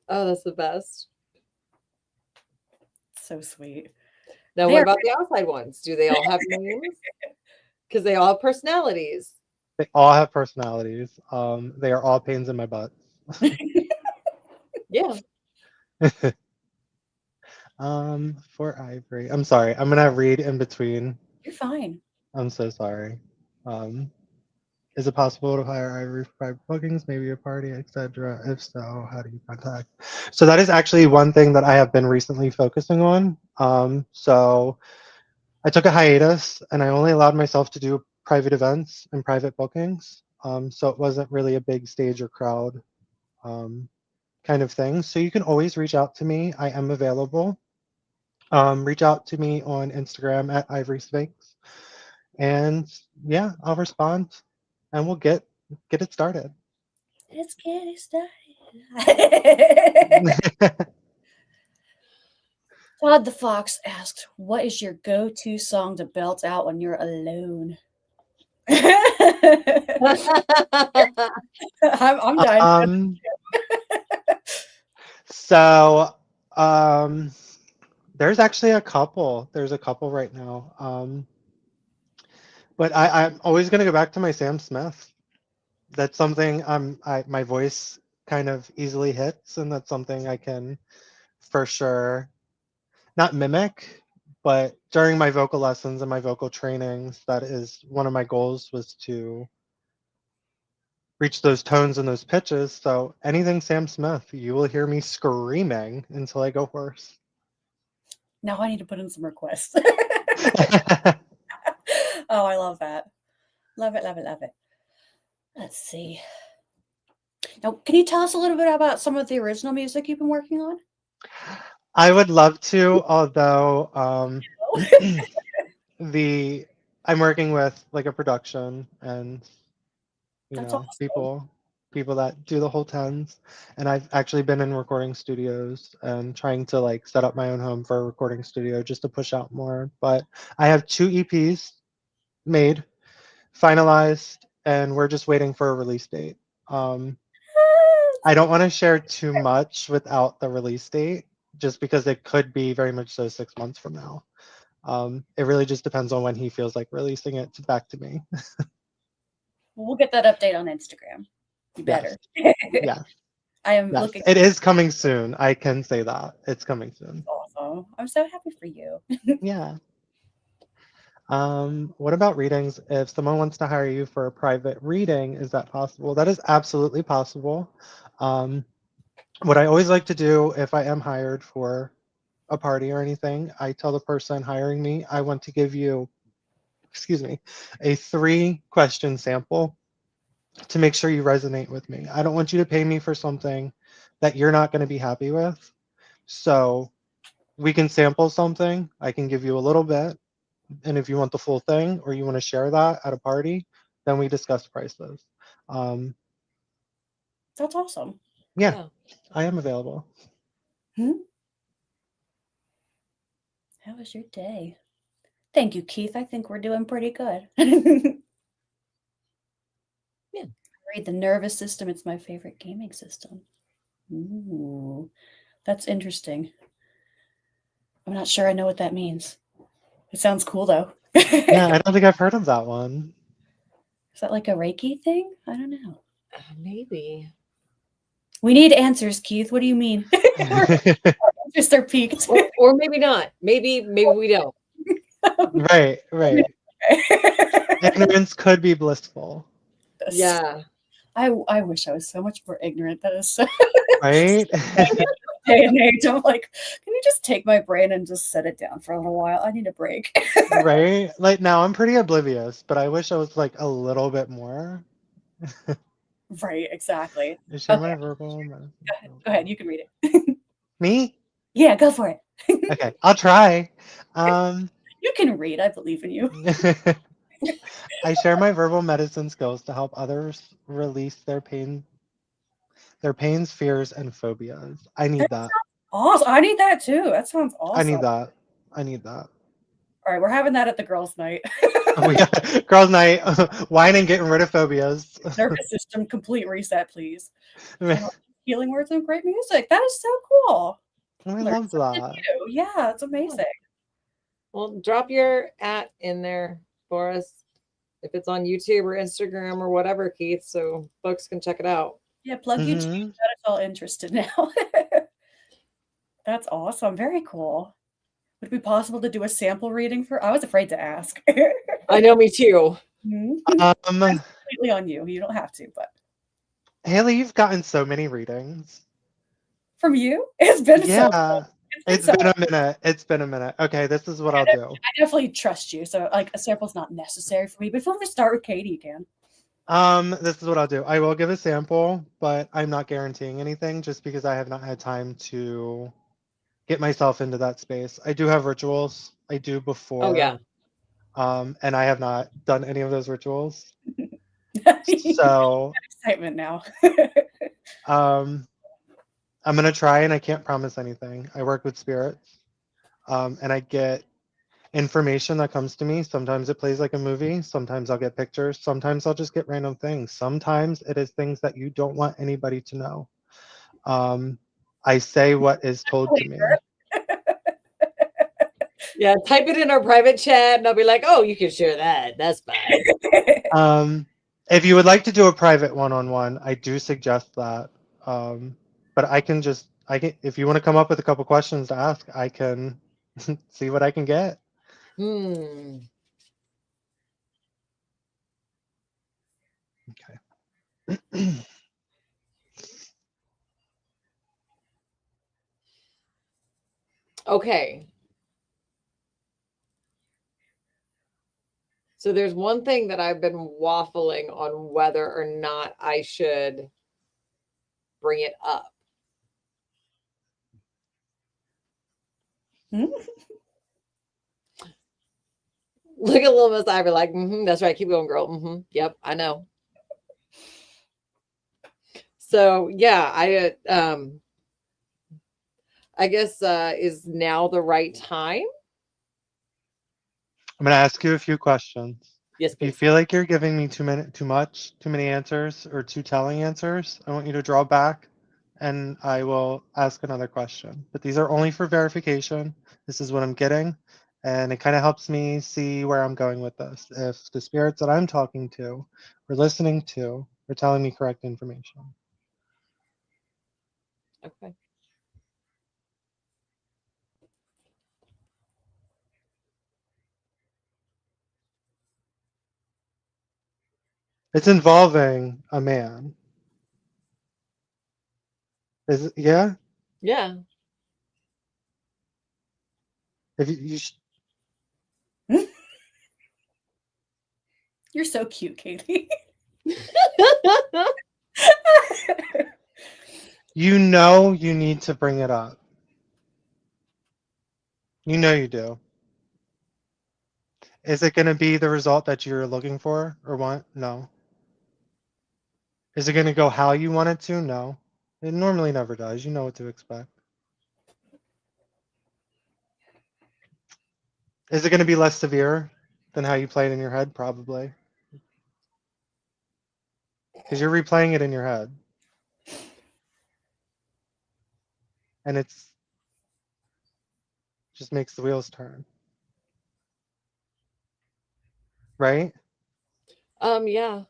S2: Oh, that's the best.
S1: So sweet.
S2: Now,
S1: They
S2: what
S1: are
S2: about the outside ones? Do they all have names? Because they all have personalities.
S3: They all have personalities. They are all pains in my butt.
S2: Yeah.
S3: For Ivory, I'm sorry. I'm gonna read in between.
S1: You're fine.
S3: I'm so sorry. Um, is it possible to hire Ivory for private bookings, maybe a party, etc.? If so, how do you contact? So that is actually one thing that I have been recently focusing on. So I took a hiatus and I only allowed myself to do private events and private bookings. So it wasn't really a big stage or crowd um, kind of thing. So you can always reach out to me. I am available. Reach out to me on Instagram at Ivory Sphinx. And yeah, I'll respond and we'll get it started.
S1: Let's get it started. Todd the Fox asked, "What is your go-to song to belt out when you're alone?" I'm dying.
S3: um, so um, there's actually a couple. There's a couple right now. But I'm always gonna go back to my Sam Smith. That's something my voice kind of easily hits, and that's something I can for sure not mimic, but during my vocal lessons and my vocal trainings, that is one of my goals was to reach those tones and those pitches. So anything Sam Smith, you will hear me screaming until I go hoarse.
S1: Now I need to put in some requests. Oh, I love that. Love it, love it, love it. Let's see. Now, can you tell us a little bit about some of the original music you've been working on?
S3: I would love to, although the I'm working with like a production and
S1: That's awesome.
S3: people that do the whole tens, and I've actually been in recording studios and trying to like set up my own home for a recording studio just to push out more. But I have two EPs made, finalized, and we're just waiting for a release date. um I don't want to share too much without the release date just because it could be very much so 6 months from now. It really just depends on when he feels like releasing it back to me.
S1: We'll get that update on Instagram. You better.
S3: Yes.
S1: I am
S3: Yes.
S1: looking.
S3: It is coming soon. I can say that. It's coming soon.
S1: Awesome. I'm so happy for you.
S3: Yeah. What about readings? If someone wants to hire you for a private reading, is that possible? That is absolutely possible. What I always like to do if I am hired for a party or anything, I tell the person hiring me, I want to give you, excuse me, a 3-question sample to make sure you resonate with me. I don't want you to pay me for something that you're not going to be happy with. So we can sample something. I can give you a little bit. And if you want the full thing or you want to share that at a party, then we discuss prices. Um,
S1: That's awesome.
S3: yeah, I am available.
S1: How was your day? Thank you, Keith. I think we're doing pretty good.
S2: Yeah.
S1: Read the nervous system. It's my favorite gaming system. Ooh, that's interesting. I'm not sure I know what that means. It sounds cool though.
S3: Yeah, I don't think I've heard of that one.
S1: Is that like a Reiki thing? I don't know.
S2: Maybe.
S1: We need answers, Keith. What do you mean? Just are peaked.
S2: Or maybe not. Maybe we don't.
S3: Right. Ignorance could be blissful.
S2: Yeah.
S1: I wish I was so much more ignorant. That is so
S3: Right?
S1: day and age. I'm like, can you just take my brain and just set it down for a little while? I need a break.
S3: Right? Like now I'm pretty oblivious, but I wish I was like a little bit more.
S1: Right, exactly.
S3: Share
S1: Okay.
S3: my verbal.
S1: Go ahead, you can read it.
S3: Me?
S1: Yeah, go for it.
S3: Okay, I'll try.
S1: You can read. I believe in you.
S3: I share my verbal medicine skills to help others release their pains, fears, and phobias. I need that.
S1: Awesome. I need that too. That sounds awesome.
S3: I need that. I need that.
S1: All right, we're having that at the girls' night.
S3: We got girls' night, wine and getting rid of phobias.
S1: Nervous system complete reset, please. Healing words and great music. That is so cool.
S3: I love that.
S1: New. Yeah, it's amazing.
S2: Well, drop your in there for us if it's on YouTube or Instagram or whatever, Keith, so folks can check it out.
S1: Yeah, plug YouTube. That is all interested now. That's awesome. Very cool. Would it be possible to do a sample reading for? I was afraid to ask.
S2: I know, me too.
S1: Completely on you. You don't have to, but
S3: Haley, you've gotten so many readings.
S1: From you? It's been
S3: so it's been a minute. It's been a minute. Okay, this is what I'll do.
S1: I definitely trust you. So like a sample's not necessary for me, but if you want to start with Katie, you can.
S3: This is what I'll do. I will give a sample, but I'm not guaranteeing anything just because I have not had time to get myself into that space. I do have rituals. I do before.
S2: Oh yeah.
S3: And I have not done any of those rituals. So
S1: excitement now.
S3: I'm gonna try, and I can't promise anything. I work with spirits, and I get information that comes to me. Sometimes it plays like a movie. Sometimes I'll get pictures. Sometimes I'll just get random things. Sometimes it is things that you don't want anybody to know. I say what is told to me.
S2: Yeah, type it in our private chat, and I'll be like, "Oh, you can share that. That's fine."
S3: If you would like to do a private one-on-one, I do suggest that. But I can, if you want to come up with a couple questions to ask, I can see what I can get. Okay.
S2: Okay. So there's one thing that I've been waffling on whether or not I should bring it up. Look at little Miss Ivy like, that's right. Keep going, girl. Yep, I know. So yeah, I guess is now the right time?
S3: I'm going to ask you a few questions.
S2: Yes, please.
S3: If you feel like you're giving me too many answers or too telling answers, I want you to draw back and I will ask another question. But these are only for verification. This is what I'm getting. And it kind of helps me see where I'm going with this. If the spirits that I'm talking to or listening to are telling me correct information.
S2: Okay.
S3: It's involving a man. Is it, yeah?
S2: Yeah.
S3: If you
S1: You're so cute, Katie.
S3: you know you need to bring it up. You know you do. Is it going to be the result that you're looking for or want? No. Is it going to go how you want it to? No. It normally never does. You know what to expect. Is it going to be less severe than how you play it in your head? Probably. Because you're replaying it in your head. And it's just makes the wheels turn. Right?
S2: Yeah.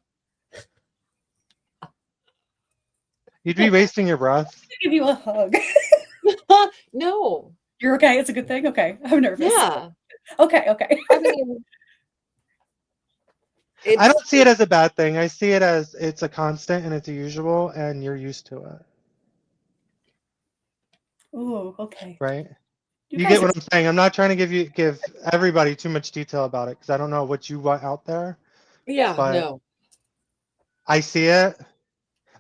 S3: You'd be wasting your breath.
S1: Give you a hug.
S2: No.
S1: You're okay. It's a good thing. Okay, I'm nervous.
S2: Yeah.
S1: Okay.
S2: I mean,
S3: I
S2: it's
S3: don't see it as a bad thing. I see it as it's a constant and it's a usual and you're used to it.
S1: Ooh, okay.
S3: Right?
S1: You
S3: You
S1: guys
S3: get what I'm saying. I'm not trying to give everybody too much detail about it because I don't know what you want out there,
S2: yeah,
S3: but
S2: no.
S3: I see it.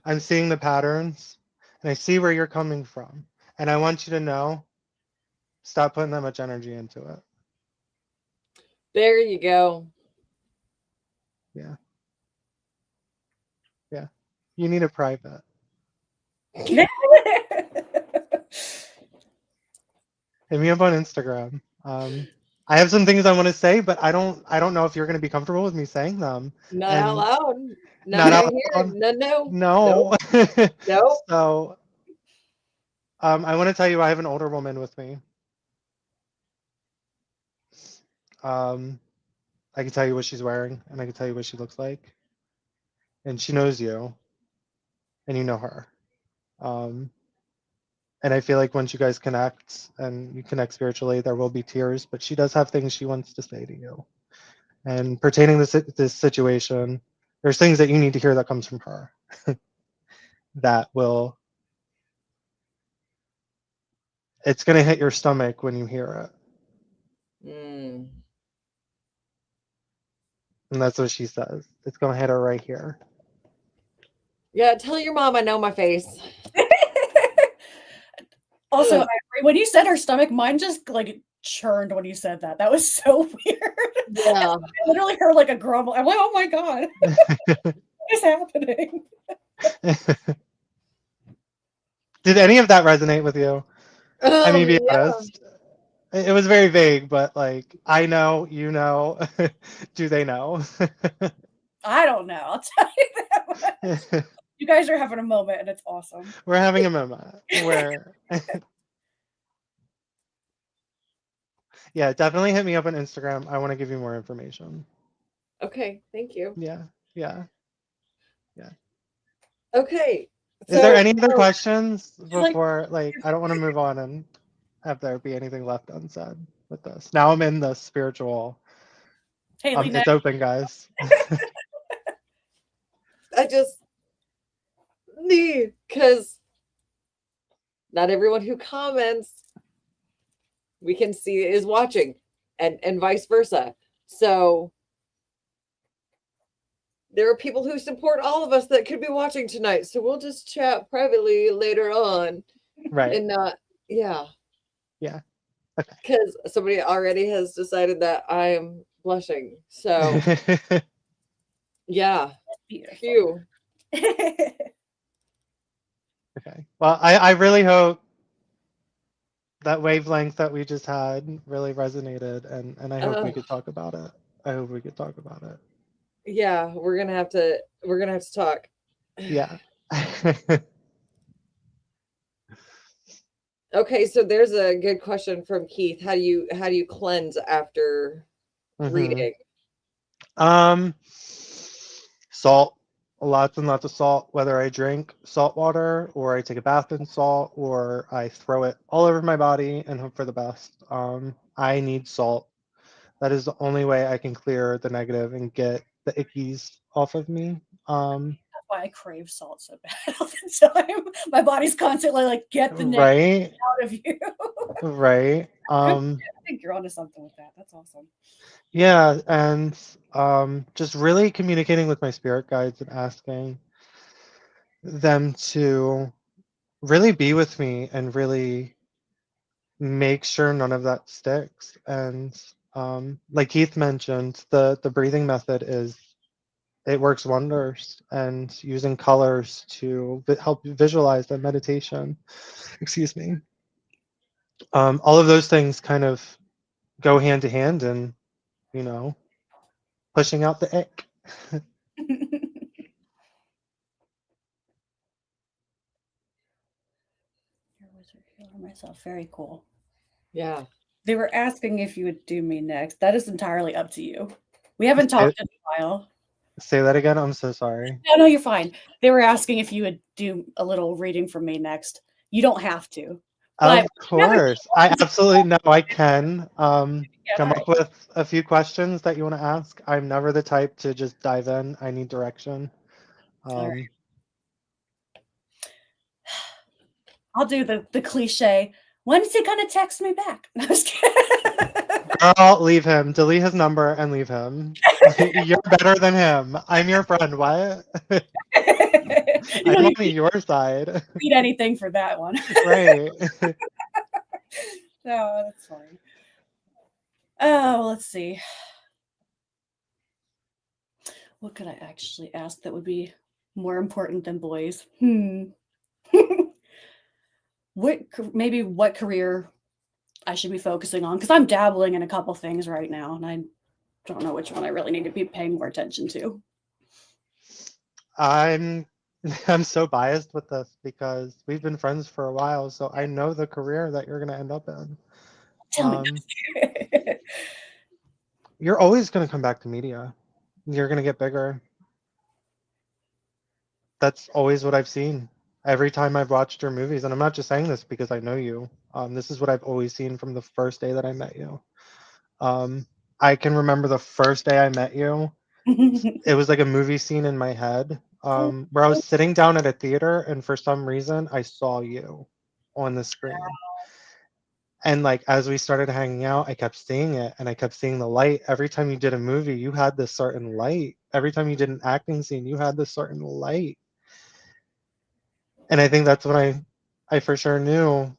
S3: I'm seeing the patterns and I see where you're coming from. And I want you to know, stop putting that much energy into it.
S2: There you go.
S3: Yeah. Yeah. You need a private.
S1: are.
S3: Hit me up on Instagram. I have some things I want to say, but I don't know if you're going to be comfortable with me saying them.
S2: Not out
S3: And
S2: loud. Not
S3: not out
S2: right here.
S3: loud.
S2: No, no. Nope.
S3: No.
S2: Nope.
S3: So I want to tell you I have an older woman with me. Um, I can tell you what she's wearing and I can tell you what she looks like. And she knows you and you know her. Um, and I feel like once you guys connect and you connect spiritually, there will be tears, but she does have things she wants to say to you. And pertaining this situation, there's things that you need to hear that comes from her that will, it's going to hit your stomach when you hear it.
S2: Mm.
S3: And that's what she says. It's going to hit her right here.
S2: Yeah, tell your mom I know my face.
S1: Also,
S2: Ugh.
S1: when you said her stomach, mine just like churned when you said that. That was so weird.
S2: Yeah.
S1: I literally heard like a grumble. I'm like, oh my god, what is happening?
S3: Did any of that resonate with you? I mean, be
S2: Yeah.
S3: honest. It was very vague, but like, I know, you know. Do they know?
S1: I don't know. I'll tell you that much. You guys are having a moment, and it's awesome.
S3: We're having a moment where, yeah, definitely hit me up on Instagram. I want to give you more information.
S2: Okay, thank you.
S3: Yeah, yeah, yeah.
S2: Okay.
S3: Is there
S2: So
S3: any other questions
S1: Like,
S3: before, like, I don't want to move on and have there be anything left unsaid with this. Now I'm in the spiritual.
S1: Haley,
S3: It's
S1: next.
S3: open, guys.
S2: I just need because not everyone who comments we can see is watching and vice versa. So there are people who support all of us that could be watching tonight. So we'll just chat privately later on
S3: Right.
S2: and not, yeah.
S3: Yeah.
S2: Because somebody already has decided that I am blushing. So yeah.
S1: Beautiful.
S2: Phew.
S3: Okay. Well, I really hope that wavelength that we just had really resonated, and I hope we could talk about it. I hope we could talk about it.
S2: Yeah, we're gonna have to talk.
S3: Yeah.
S2: Okay, so there's a good question from Keith. How do you cleanse after
S3: Mm-hmm.
S2: reading?
S3: Salt, lots and lots of salt, whether I drink salt water or I take a bath in salt or I throw it all over my body and hope for the best. I need salt. That is the only way I can clear the negative and get the ickies off of me.
S1: That's why I crave salt so bad all the time. My body's constantly like, get the negative
S3: Right,
S1: out of you.
S3: right.
S1: Good. I think you're onto something with that. That's awesome.
S3: Yeah, and just really communicating with my spirit guides and asking them to really be with me and really make sure none of that sticks. And like Keith mentioned, the breathing method is it works wonders, and using colors to help you visualize that meditation. Excuse me. All of those things kind of go hand to hand, and you know, pushing out the ick.
S1: Your wizard healer myself. Very cool.
S2: Yeah.
S1: They were asking if you would do me next. That is entirely up to you. We haven't
S3: Say,
S1: talked in a while.
S3: say that again. I'm so sorry.
S1: No, you're fine. They were asking if you would do a little reading for me next. You don't have to, but
S3: Of
S1: we haven't
S3: course. I
S1: talked.
S3: absolutely know I can.
S1: Yeah, all
S3: Come
S1: right.
S3: up with a few questions that you want to ask. I'm never the type to just dive in. I need direction.
S1: All right.
S3: Um,
S1: I'll do the cliche. When is he gonna text me back? No, I was kidding.
S3: Girl, leave him. Delete his number and leave him. You're better than him. I'm your friend. What?
S1: You
S3: I'm
S1: don't
S3: on
S1: need to
S3: your side.
S1: read anything for that one.
S3: Right.
S1: No, that's funny. Oh, let's see. What could I actually ask that would be more important than boys? Maybe what career I should be focusing on? Because I'm dabbling in a couple things right now, and I don't know which one I really need to be paying more attention to.
S3: I'm I'm so biased with this because we've been friends for a while, so I know the career that you're gonna end up in.
S1: Tell me.
S3: Um, you're always gonna come back to media. You're gonna get bigger. That's always what I've seen. Every time I've watched your movies, and I'm not just saying this because I know you. This is what I've always seen from the first day that I met you. Um, I can remember the first day I met you. It was like a movie scene in my head, where I was sitting down at a theater, and for some reason, I saw you on the screen. And like as we started hanging out, I kept seeing it, and I kept seeing the light. Every time you did a movie, you had this certain light. Every time you did an acting scene, you had this certain light. And I think that's when I for sure knew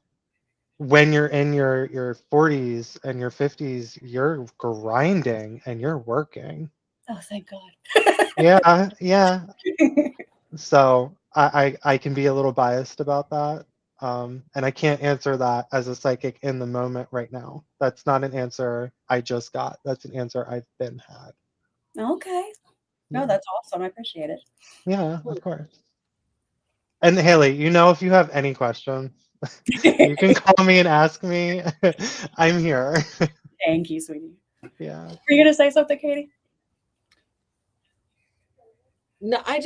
S3: when you're in your 40s and your 50s, you're grinding and you're working.
S1: Oh, thank God.
S3: Yeah, yeah. So I can be a little biased about that. And I can't answer that as a psychic in the moment right now. That's not an answer I just got. That's an answer I've been had.
S1: Okay. No,
S3: Yeah.
S1: that's awesome. I appreciate it.
S3: Yeah, of course. And Haley, if you have any questions, you can call me and ask me. I'm here.
S1: Thank you, sweetie.
S3: Yeah.
S1: Were you gonna say something, Katie?
S2: No, I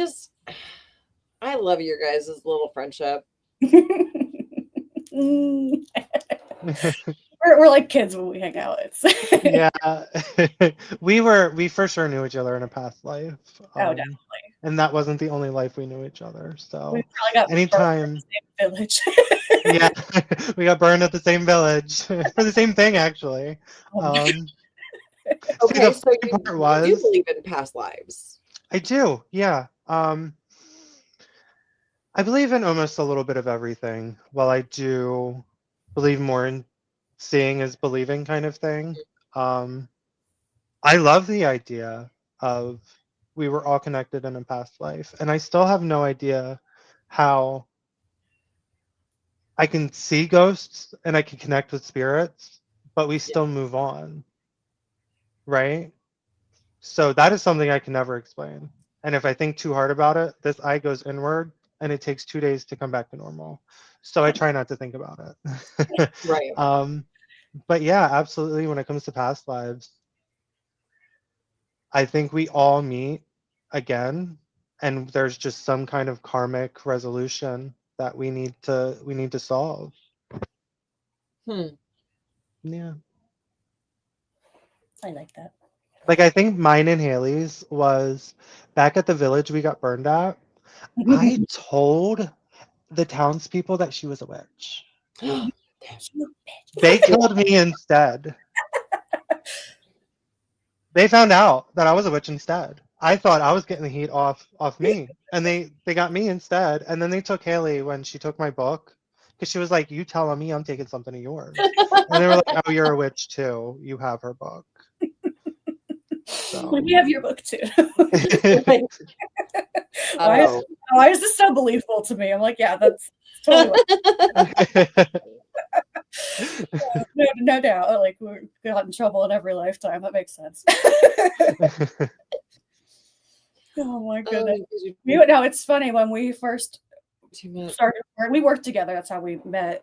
S2: love your guys' little friendship.
S1: Mm. We're like kids when we hang out. It's
S3: Yeah. We for sure knew each other in a past life.
S1: oh, definitely.
S3: And that wasn't the only life we knew each other.
S1: We
S3: So
S1: probably got burned in
S3: anytime,
S1: the same village.
S3: yeah, we got burned at the same village for the same thing actually.
S1: Oh,
S3: Um, See,
S2: Okay,
S3: the
S2: so
S3: funny part
S2: you do
S3: was
S2: believe in past lives.
S3: I do, yeah. I believe in almost a little bit of everything. While I do believe more in seeing is believing kind of thing. Um, I love the idea of we were all connected in a past life, and I still have no idea how I can see ghosts and I can connect with spirits, but we
S2: Yeah.
S3: still move on, right? So that is something I can never explain. And if I think too hard about it, this eye goes inward and it takes 2 days to come back to normal. So I try not to think about it.
S2: Right.
S3: But yeah, absolutely. When it comes to past lives, I think we all meet again, and there's just some kind of karmic resolution that we need to solve.
S2: Hmm.
S3: Yeah.
S1: I like that.
S3: Like I think mine and Haley's was back at the village we got burned at. I told the townspeople that she was a witch.
S1: You
S3: They
S1: bitch.
S3: killed me instead. They found out that I was a witch instead. I thought I was getting the heat off me, and they got me instead. And then they took Haley when she took my book because she was like, "You telling me I'm taking something of yours?" And they were like, "Oh, you're a witch too. You have her book." So
S1: We have your book too.
S2: Like,
S1: why, is,
S2: oh.
S1: why is this so believable to me? I'm like, yeah, that's totally right. No doubt. Like we got in trouble in every lifetime. That makes sense. Oh my goodness. No, it's funny when we first started. We worked together. That's how we met.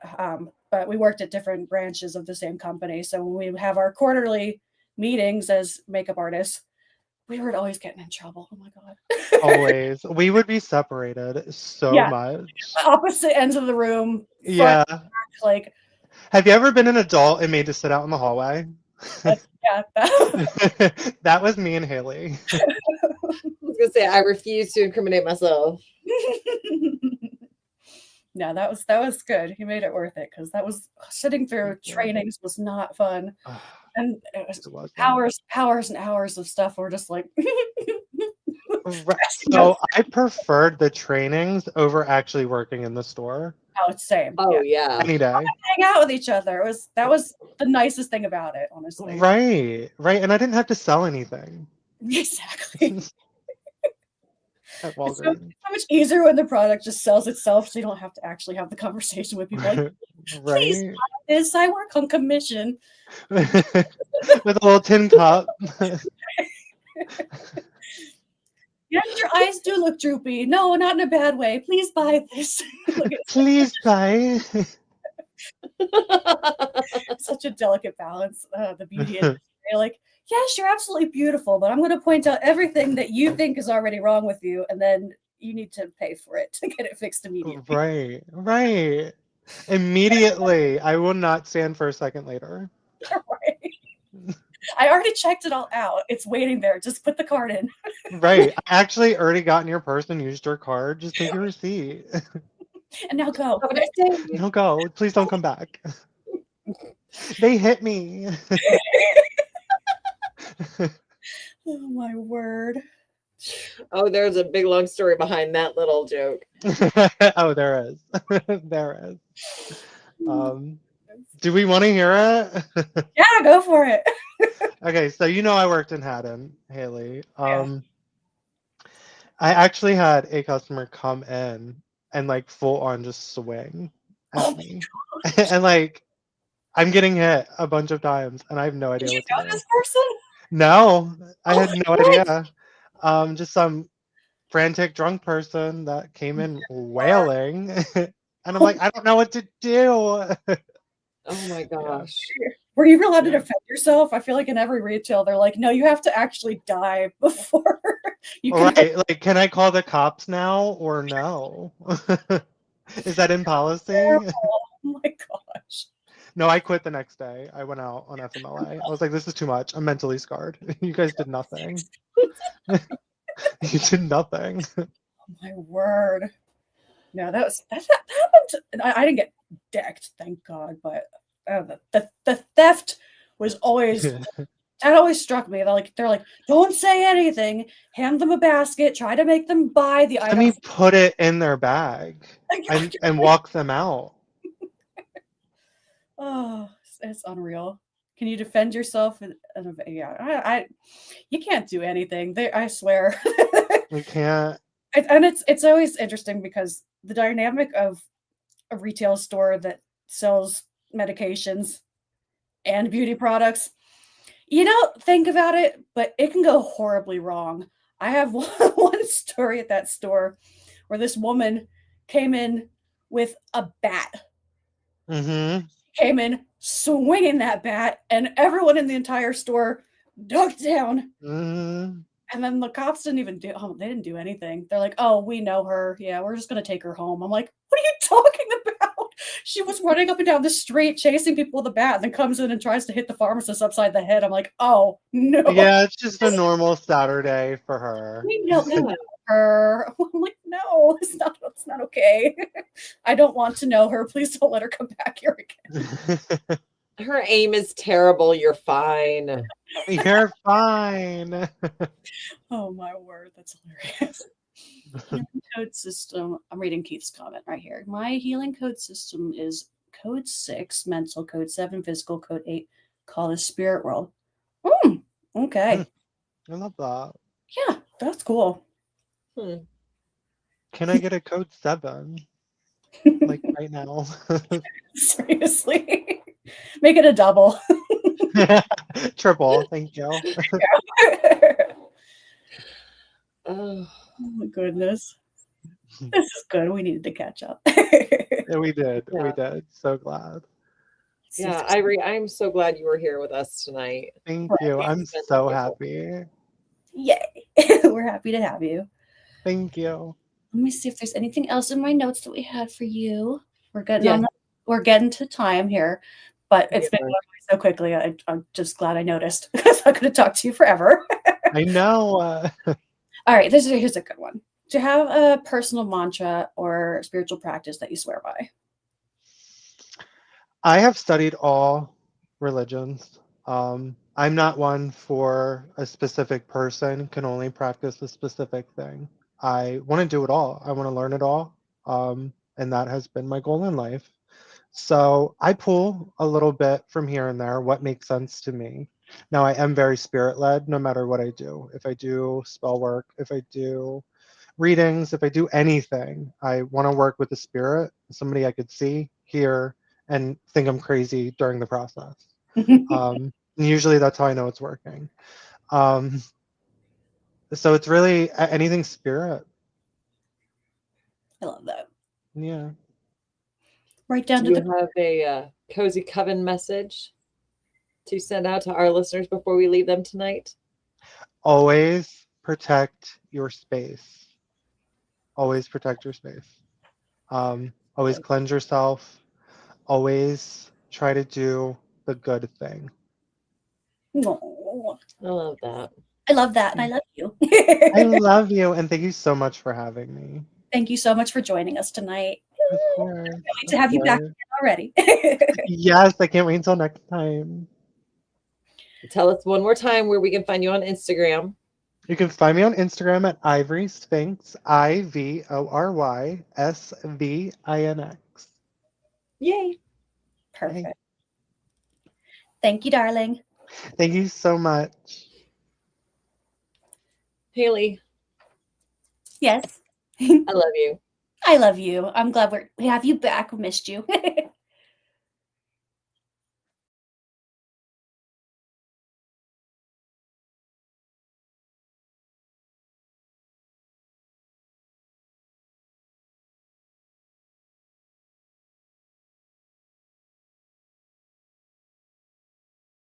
S1: But we worked at different branches of the same company. So when we have our quarterly meetings as makeup artists, we were always getting in trouble. Oh my god.
S3: Always. We would be separated so
S1: Yeah.
S3: much.
S1: Opposite ends of the room.
S3: Yeah.
S1: Back, like.
S3: Have you ever been an adult and made to sit out in the hallway?
S1: Yeah.
S3: That was me and Haley.
S2: I was gonna say I refuse to incriminate myself.
S1: No, that was good. He made it worth it because that was sitting through trainings was not fun, and it was hours and hours of stuff. We're just like,
S3: so I preferred the trainings over actually working in the store.
S1: Oh, it's same.
S2: Oh yeah.
S3: Any day.
S1: Hang out with each other. That was the nicest thing about it, honestly.
S3: Right. And I didn't have to sell anything.
S1: Exactly.
S3: At
S1: It's so
S3: Walgreens.
S1: much easier when the product just sells itself, so you don't have to actually have the conversation with people. Like, please buy this. I work on commission.
S3: With a little tin cup.
S1: Yeah, your eyes do look droopy. No, not in a bad way. Please buy this.
S3: Please buy.
S1: Such a delicate balance. The beauty industry. Like, yes, you're absolutely beautiful, but I'm going to point out everything that you think is already wrong with you, and then you need to pay for it to get it fixed immediately.
S3: Right. Immediately. I will not stand for a second later.
S1: Right. I already checked it all out. It's waiting there. Just put the card in.
S3: Right. I actually already got in your purse and used your card. Just take your receipt.
S1: And now go.
S3: No, go. Please don't come back. They hit me.
S1: Oh my word.
S2: Oh, there's a big long story behind that little joke.
S3: Oh, there is. There is. Do we want to hear it?
S1: Yeah, go for it.
S3: Okay, so I worked in Haddon, Haley. I actually had a customer come in and like full on just swing at me. And like I'm getting hit a bunch of times and I have no idea
S1: Did you
S3: what to
S1: know
S3: do.
S1: this person?
S3: No, I had no
S1: what?
S3: idea. Just some frantic drunk person that came in wailing. And I'm like, I don't know what to do.
S2: Oh my gosh.
S1: Were you allowed to defend yourself? I feel like in every retail, they're like, no, you have to actually die before you can.
S3: Right. Like, can I call the cops now or no? Is that in policy?
S1: Oh my gosh.
S3: No, I quit the next day. I went out on FMLA. I was like, this is too much. I'm mentally scarred. You guys did nothing. You did nothing.
S1: Oh my word. No, that happened. I didn't get decked, thank God, but the theft was always that always struck me. They're like, don't say anything, hand them a basket, try to make them buy the
S3: Let
S1: item.
S3: me put it in their bag and walk them out.
S1: Oh, it's unreal. Can you defend yourself? Yeah, you can't do anything. I swear.
S3: We can't.
S1: And it's always interesting because the dynamic of a retail store that sells medications and beauty products, you don't think about it, but it can go horribly wrong. I have one story at that store where this woman came in with a bat.
S3: Mm-hmm.
S1: Came in swinging that bat, and everyone in the entire store ducked down.
S3: Mm-hmm.
S1: And then the cops didn't even they didn't do anything. They're like, "Oh, we know her. Yeah, we're just gonna take her home." I'm like, "What are you talking about?" She was running up and down the street chasing people with a bat, and then comes in and tries to hit the pharmacist upside the head. I'm like, "Oh no,
S3: Yeah, it's just a normal Saturday for her.
S1: we know her." I'm like, "No, it's not okay. I don't want to know her. Please don't let her come back here again."
S2: Her aim is terrible. You're fine.
S3: You're fine.
S1: Oh my word, that's hilarious. Healing code system. I'm reading Keith's comment right here. My healing code system is code 6, mental, code 7, physical, code 8, call the spirit world. Okay.
S3: I love that.
S1: Yeah, that's cool.
S2: Hmm.
S3: Can I get a code 7? Like right now.
S1: Seriously. Make it a double.
S3: Triple, thank you.
S2: Oh,
S1: Oh my goodness. This is good. We needed to catch up.
S3: Yeah, we did. We
S2: Yeah.
S3: did. So glad.
S2: yeah, I'm so glad you were here with us tonight.
S3: Thank you. I'm
S2: It's been
S3: so
S2: wonderful.
S3: happy.
S1: Yay. We're happy to have you.
S3: Thank you.
S1: Let me see if there's anything else in my notes that we had for you. We're getting
S2: Yes.
S1: we're getting to time here, but it's been
S2: Yeah.
S1: going by so quickly. I'm just glad I noticed because I could have talked to you forever.
S3: I know.
S1: All right, here's a good one. Do you have a personal mantra or spiritual practice that you swear by?
S3: I have studied all religions. I'm not one for a specific person can only practice a specific thing. I want to do it all. I want to learn it all. And that has been my goal in life. So I pull a little bit from here and there, what makes sense to me. Now, I am very spirit led no matter what I do. If I do spell work, if I do readings, if I do anything, I want to work with the spirit, somebody I could see, hear, and think I'm crazy during the process. Usually that's how I know it's working. So it's really anything spirit.
S1: I love that.
S3: Yeah.
S1: Right down
S2: Do
S1: to
S2: you
S1: the
S2: have a cozy coven message to send out to our listeners before we leave them tonight?
S3: Always protect your space. Always protect your space. Always cleanse yourself. Always try to do the good thing.
S1: Aw.
S2: I love that.
S1: I love that, and I love you.
S3: I love you, and thank you so much for having me.
S1: Thank you so much for joining us tonight.
S3: Of course.
S1: Can't wait
S3: Of
S1: to have you back
S3: course.
S1: already.
S3: Yes, I can't wait until next time.
S2: Tell us one more time where we can find you on Instagram.
S3: You can find me on Instagram at Ivory Sphinx, IVORYSVINX.
S2: Yay.
S1: Perfect. Thank you, darling.
S3: Thank you so much.
S2: Haley,
S1: Yes.
S2: I love you.
S1: I love you. I'm glad we have you back. We missed you.